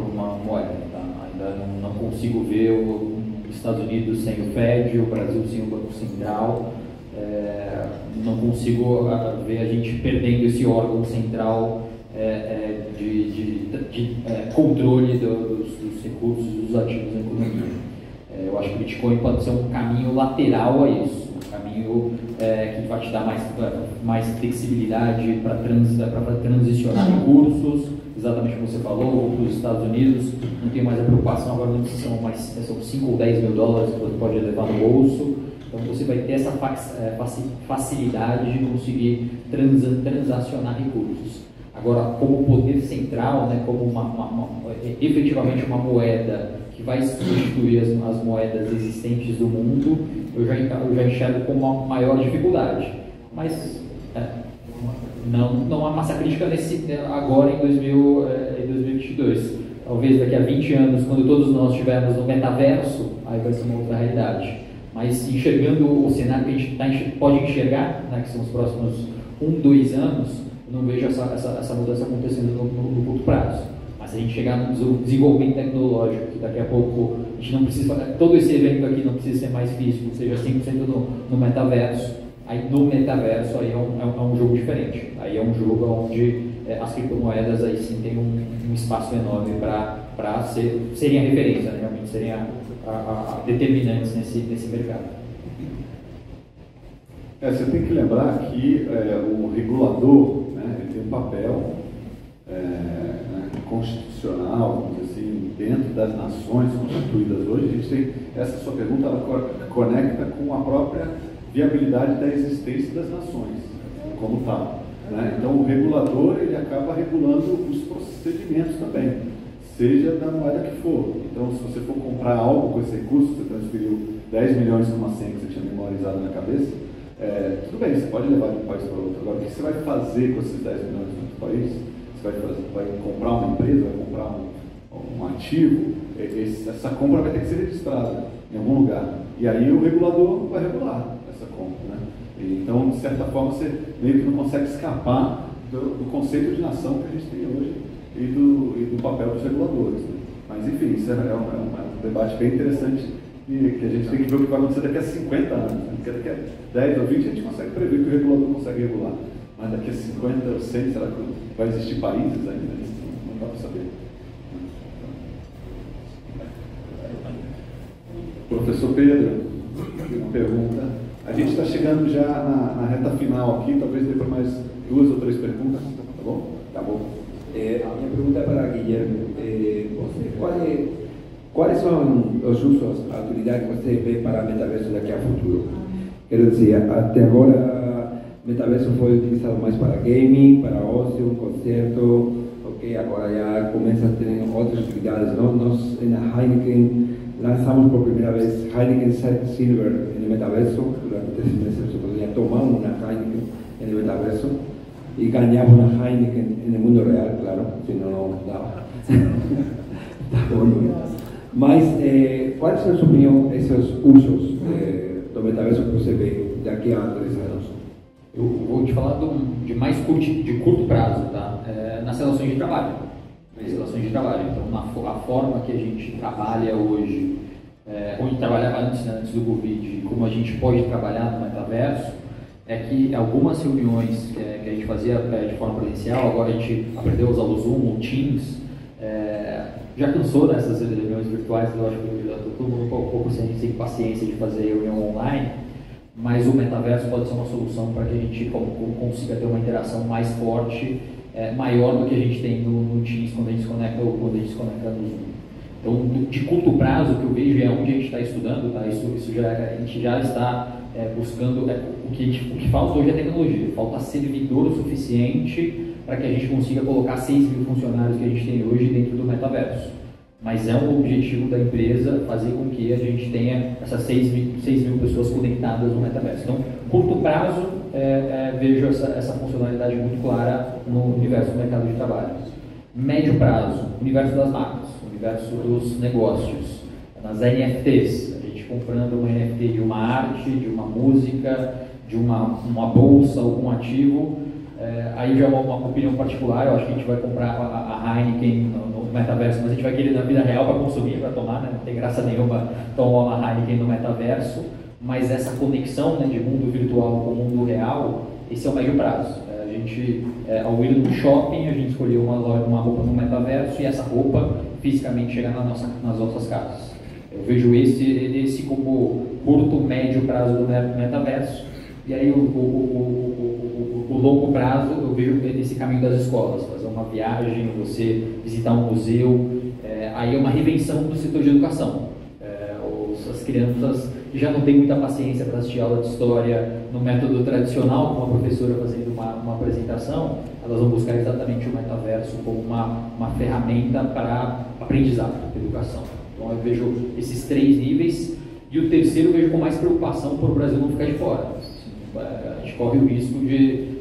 moeda. Tá? Ainda não consigo ver os Estados Unidos sem o Fed, o Brasil sem o Banco Central. Não consigo ver a gente perdendo esse órgão central de controle dos recursos, dos ativos da economia. Eu acho que o Bitcoin pode ser um caminho lateral a isso, um caminho que vai te dar mais flexibilidade para transicionar recursos, exatamente como você falou, para os Estados Unidos, não tem mais a preocupação agora, não são 5 ou 10 mil dólares que você pode levar no bolso, então você vai ter essa facilidade de conseguir transacionar recursos. Agora, como poder central, né, como efetivamente uma moeda que vai substituir as moedas existentes do mundo, eu já enxergo como uma maior dificuldade. Mas não há massa crítica agora em 2022. Talvez daqui a 20 anos, quando todos nós estivermos no metaverso, aí vai ser uma outra realidade. Mas enxergando o cenário que a gente pode enxergar, né, que são os próximos 2 anos, eu não vejo essa mudança acontecendo no curto prazo. Mas se a gente chegar no desenvolvimento tecnológico, que daqui a pouco a gente não precisa, todo esse evento aqui não precisa ser mais físico, seja 100% no metaverso, Aí no metaverso aí é um jogo diferente. Aí é um jogo onde as criptomoedas aí sim tem um espaço enorme para serem a referência, né? Realmente serem a determinantes nesse mercado. Você tem que lembrar que o regulador, né, ele tem um papel constitucional, vamos dizer assim, dentro das nações constituídas hoje. A gente tem, essa sua pergunta, ela conecta com a própria viabilidade da existência das nações, como tal. Né? Então, o regulador, ele acaba regulando os procedimentos também, seja da moeda que for. Então, se você for comprar algo com esse recurso, você transferiu 10 milhões com uma senha que você tinha memorizado na cabeça, tudo bem, você pode levar de um país para outro. Agora, o que você vai fazer com esses 10 milhões no outro país? Você vai comprar uma empresa, vai comprar um ativo, essa compra vai ter que ser registrada em algum lugar. E aí o regulador vai regular essa compra. Né? Então, de certa forma, você meio que não consegue escapar do conceito de nação que a gente tem hoje e do papel dos reguladores. Né? Mas, enfim, isso é um debate bem interessante e que a gente tem que ver o que vai acontecer daqui a 50 anos. Né? Porque daqui a 10 ou 20 a gente consegue prever que o regulador consegue regular. Mas daqui a 50 ou 100, será que vai existir países ainda? Não dá para saber. Professor Pedro, uma pergunta. A gente está chegando já na reta final aqui, talvez dê para mais 2 ou 3 perguntas, tá bom? Tá bom. A minha pergunta é para Guilherme. Quais são os usos, a utilidade que você vê para metaverso daqui a futuro? Quero dizer, até agora, metaverso foi utilizado mais para gaming, para ócio, concerto, ok? Agora já começa a ter outras utilidades. Nós, na Heineken, lançamos por primeira vez Heineken Silver no metaverso. Durante 3 meses você poderia tomar uma Heineken no metaverso e ganhar uma Heineken no mundo real, claro, senão não dava. Tá bom. Mas, quais são, na sua opinião, esses usos do metaverso que você vê daqui a 3 anos? Eu vou te falar de mais de curto prazo, tá? Nas relações de trabalho. Então, a forma que a gente trabalha hoje, onde trabalhava antes do Covid, como a gente pode trabalhar no metaverso, é que algumas reuniões que a gente fazia de forma presencial, agora a gente aprendeu a usar o Zoom, o Teams, já cansou dessas reuniões virtuais, eu acho que todo mundo um pouco sem paciência de fazer reunião online, mas o metaverso pode ser uma solução para que a gente consiga ter uma interação mais forte, maior do que a gente tem no Teams quando a gente se conecta no Zoom. Então, de curto prazo, o que eu vejo é onde a gente está estudando, tá? Isso já, a gente já está buscando, o que falta hoje é tecnologia, falta servidor o suficiente para que a gente consiga colocar 6 mil funcionários que a gente tem hoje dentro do metaverso. Mas é um objetivo da empresa fazer com que a gente tenha essas 6 mil pessoas conectadas no metaverso. Então, curto prazo, vejo essa funcionalidade muito clara no universo do mercado de trabalho. Médio prazo, universo das marcas, universo dos negócios, nas NFTs, a gente comprando uma NFT de uma arte, de uma música, de uma bolsa, algum ativo. Aí já é uma opinião particular, eu acho que a gente vai comprar a Heineken no metaverso, mas a gente vai querer na vida real para consumir, para tomar, né? Não tem graça nenhuma tomar uma Heineken no metaverso, mas essa conexão, né, de mundo virtual com o mundo real, esse é o médio prazo. Ao ir no shopping, a gente escolheu uma roupa no metaverso e essa roupa fisicamente chegar nas nossas casas. Eu vejo esse como curto, médio prazo do metaverso. E aí o longo prazo eu vejo esse caminho das escolas, fazer uma viagem, você visitar um museu, aí é uma reinvenção do setor de educação. As crianças que já não têm muita paciência para assistir aula de história no método tradicional, com uma professora fazendo uma apresentação, elas vão buscar exatamente o metaverso como uma ferramenta para aprendizado, para educação. Então eu vejo esses 3 níveis, e o terceiro eu vejo com mais preocupação por o Brasil não ficar de fora. A gente corre o risco de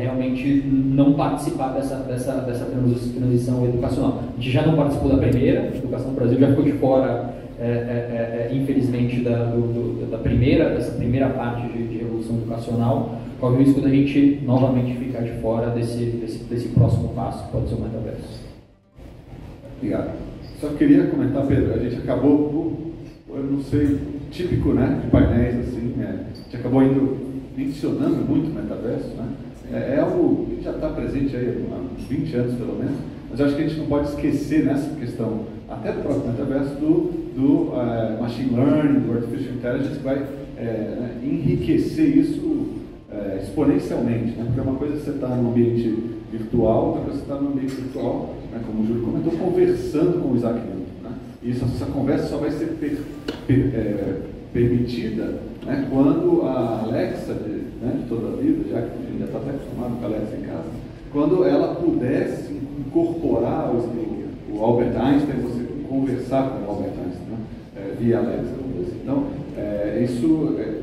realmente não participar dessa transição educacional. A gente já não participou da primeira, a educação do Brasil já ficou de fora, infelizmente, dessa primeira parte de revolução educacional. Corre o risco da gente novamente ficar de fora desse próximo passo, que pode ser o metaverso. Obrigado. Só queria comentar, Pedro, a gente acabou, eu não sei, típico, né, de painéis, assim, a gente acabou indo mencionando muito o metaverso, né? É algo que já está presente aí há uns 20 anos pelo menos, mas eu acho que a gente não pode esquecer nessa questão, até do próprio metaverso, do machine learning, do artificial intelligence, que vai enriquecer isso exponencialmente, né? Porque uma coisa é você estar no ambiente virtual, outra coisa é você estar no ambiente virtual, né? Como o Júlio comentou, conversando com o Isaac Newton, né? E essa conversa só vai ser permitida, né, quando a Alexa de toda a vida, já que a gente já está até acostumado com a Alexa em casa, quando ela pudesse incorporar o Albert Einstein, você conversar com o Albert Einstein, né, via Alexa. Então,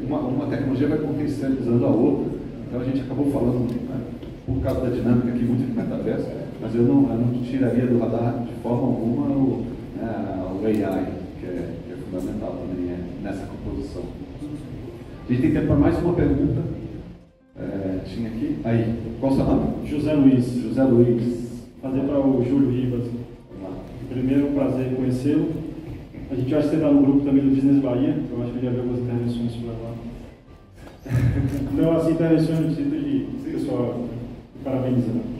uma tecnologia vai potencializando a outra. Então a gente acabou falando, né, por causa da dinâmica aqui muito do metaverso, mas eu não tiraria do radar de forma alguma o AI, que é fundamental também nessa composição. A gente tem tempo para mais uma pergunta. Tinha aqui. Aí, qual o seu nome? José Luiz. José Luiz. Fazer para o Júlio Ribas. Primeiro, um prazer conhecê-lo. A gente acha que você está no grupo também do Business Bahia. Eu acho que já viu algumas intervenções por lá. Não, as intervenções no sentido de pessoal parabenizando.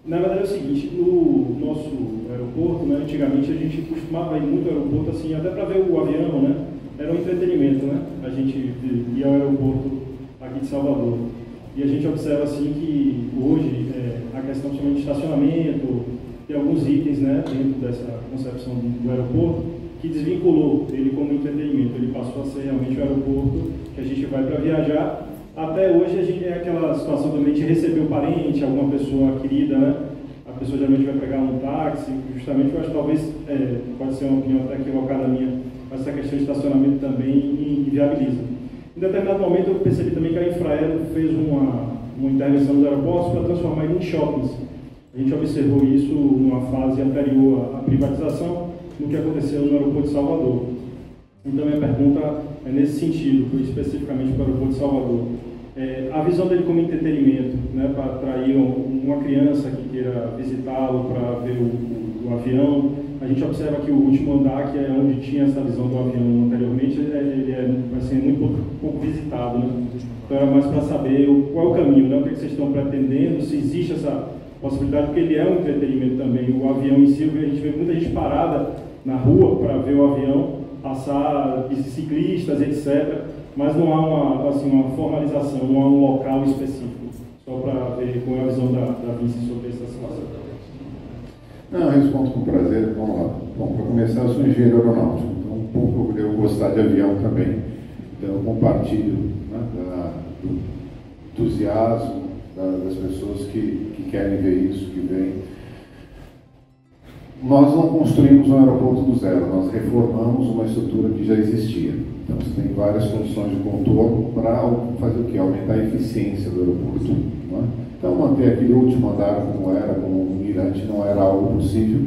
Na verdade é o seguinte, no nosso aeroporto, né, antigamente a gente costumava ir muito ao aeroporto assim, até para ver o avião, né? Era um entretenimento, né? A gente ia ao aeroporto aqui de Salvador. E a gente observa assim que hoje a questão somente de estacionamento, tem alguns itens, né, dentro dessa concepção do aeroporto, que desvinculou ele como entretenimento. Ele passou a ser realmente o aeroporto que a gente vai para viajar. Até hoje a gente aquela situação também de receber o parente, alguma pessoa querida, né? A pessoa geralmente vai pegar um táxi, justamente eu acho que talvez, pode ser uma opinião até equivocada minha, mas essa questão de estacionamento também inviabiliza. Em determinado momento eu percebi também que a Infraero fez uma intervenção nos aeroportos para transformar em shoppings. A gente observou isso numa fase anterior à privatização, no que aconteceu no aeroporto de Salvador. Então minha pergunta é nesse sentido, especificamente para o aeroporto de Salvador. A visão dele como entretenimento, né, para atrair uma criança que queira visitá-lo, para ver o avião. A gente observa que o último andar, que é onde tinha essa visão do avião anteriormente, ele vai ser muito pouco visitado, né? Então era mais para saber qual é o caminho, né? O que vocês estão pretendendo, se existe essa possibilidade, porque ele é um entretenimento também. O avião em si, a gente vê muita gente parada na rua para ver o avião passar, ciclistas, etc. Mas não há uma formalização, não há um local específico. Só para ver qual é a visão da Vinci sobre essa situação. Não, eu respondo com prazer. Vamos lá. Bom, para começar, eu sou engenheiro aeronáutico, então um pouco eu gostar de avião também. Então eu compartilho, né, do entusiasmo das pessoas que querem ver isso, que vêm. Nós não construímos um aeroporto do zero, nós reformamos uma estrutura que já existia. Então você tem várias soluções de contorno para fazer o quê? Aumentar a eficiência do aeroporto. Não é? Então manter aquele último andar como era, como um mirante, não era algo possível.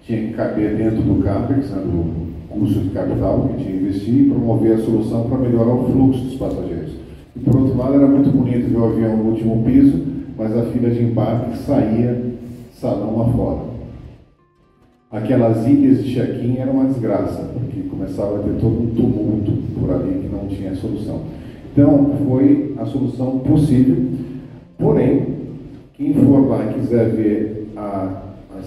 Tinha que caber dentro do CAPEX, né, do custo de capital que tinha que investir, e promover a solução para melhorar o fluxo dos passageiros. E por outro lado era muito bonito ver o avião no último piso, mas a fila de embarque saía salão afora. Aquelas ilhas de check-in eram uma desgraça, porque começava a ter todo um tumulto por ali que não tinha solução. Então, foi a solução possível, porém, quem for lá e quiser ver a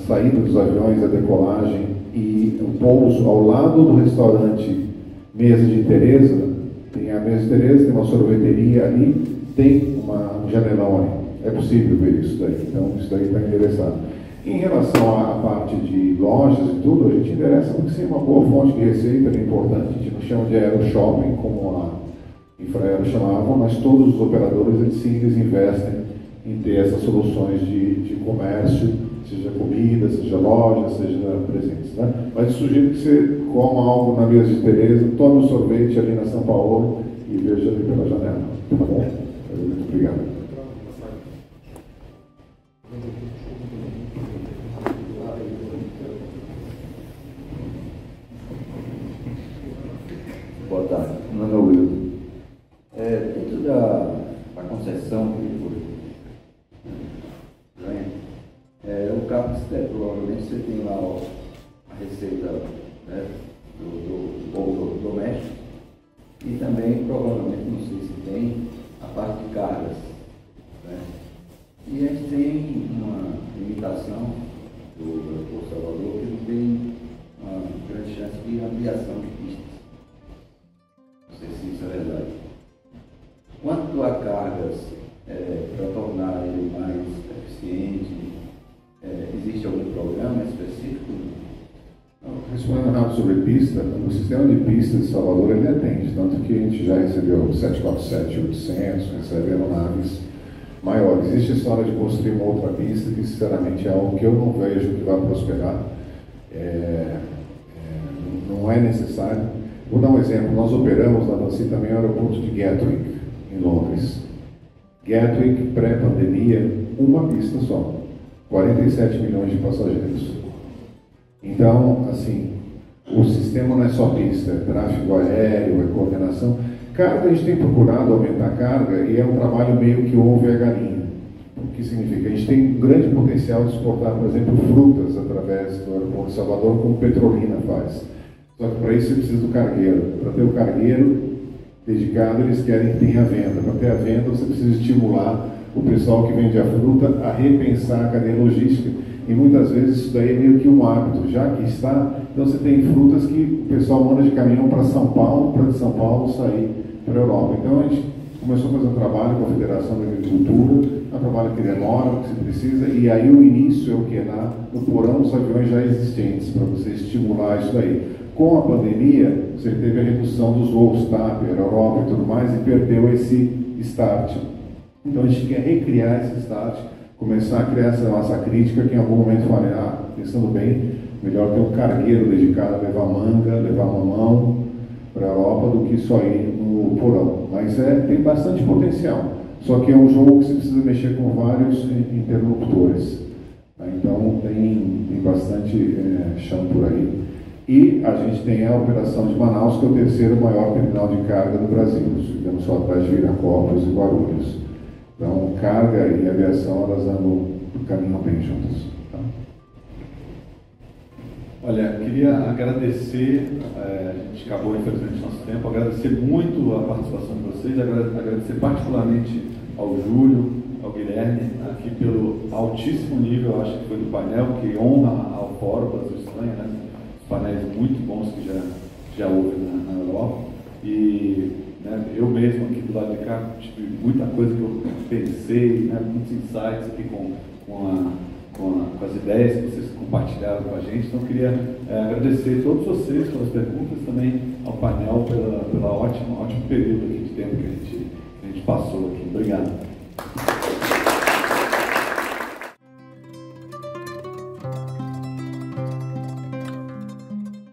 saída dos aviões, a decolagem e o pouso ao lado do restaurante Mesa de Teresa, tem a Mesa de Teresa, tem uma sorveteria ali, tem um janelão ali. É possível ver isso daí, então isso daí está endereçado. Em relação à parte de lojas e tudo, a gente interessa porque sim, uma boa fonte de receita é importante. A gente não chama de aeroshopping, como a Infraero chamava, mas todos os operadores eles investem em ter essas soluções de comércio, seja comida, seja loja, seja presentes. Né? Mas eu sugiro que você coma algo na Mesa de Teresa, tome um sorvete ali na São Paulo e veja ali pela janela. Tá bom? Muito obrigado. Boa tarde, meu nome é Wilson. Dentro da concessão que foi ganha, o CAPEX, provavelmente você tem lá a receita, né, do povo doméstico e também, provavelmente, não sei se tem, a parte de cargas, né? E a gente tem uma limitação do aeroporto Salvador que não tem uma grande chance de ampliação de pistas. Não sei se isso é verdade. Quanto a cargas, para tornar ele mais eficiente, existe algum programa específico? Respondendo rápido sobre pista, o sistema de pista de Salvador ele atende, tanto que a gente já recebeu 747-800, recebe aeronaves maiores. Existe a história de construir uma outra pista que, sinceramente, é algo que eu não vejo que vai prosperar. Não é necessário. Vou dar um exemplo. Nós operamos na Vinci também o aeroporto de Gatwick, em Londres. Gatwick, pré-pandemia, uma pista só. 47 milhões de passageiros. Então, assim, o sistema não é só pista, é tráfego aéreo, é coordenação. Carga, a gente tem procurado aumentar a carga e é um trabalho meio que ovo e a galinha. O que significa? A gente tem um grande potencial de exportar, por exemplo, frutas através do aeroporto de Salvador, como Petrolina faz. Só que para isso você precisa do cargueiro. Para ter o cargueiro dedicado, eles querem que tenha venda. Para ter a venda, você precisa estimular o pessoal que vende a fruta a repensar a cadeia logística. E muitas vezes isso daí é meio que um hábito, já que está. Então você tem frutas que o pessoal manda de caminhão para São Paulo, para de São Paulo sair para a Europa. Então a gente começou a fazer um trabalho com a Federação da Agricultura, é um trabalho que demora, que se precisa, e aí o início é o que? No porão dos aviões já existentes, para você estimular isso daí. Com a pandemia, você teve a redução dos voos TAP, Europa e tudo mais, e perdeu esse start. Então a gente quer recriar esse start, começar a criar essa massa crítica que em algum momento falei, pensando bem, melhor ter um cargueiro dedicado a levar manga, levar mamão para a Europa do que só ir no porão. Mas tem bastante potencial, só que é um jogo que você precisa mexer com vários interlocutores. Então tem bastante chão por aí. E a gente tem a operação de Manaus, que é o terceiro maior terminal de carga do Brasil. Ficamos só atrás de Viracopos e Guarulhos. Então, carga e aviação, elas andam no caminho bem juntas. Tá? Olha, queria agradecer, a gente acabou infelizmente nosso tempo, agradecer muito a participação de vocês, agradecer particularmente ao Júlio, ao Guilherme, aqui pelo altíssimo nível, acho que foi do painel, que honra ao Fórum Brasil Espanha, né? Os painéis muito bons que já houve na Europa. E eu mesmo aqui do lado de cá tive muita coisa que eu pensei, muitos insights aqui com as ideias que vocês compartilharam com a gente. Então eu queria agradecer a todos vocês pelas perguntas, também ao painel pelo ótimo período aqui de tempo que a gente passou aqui. Obrigado.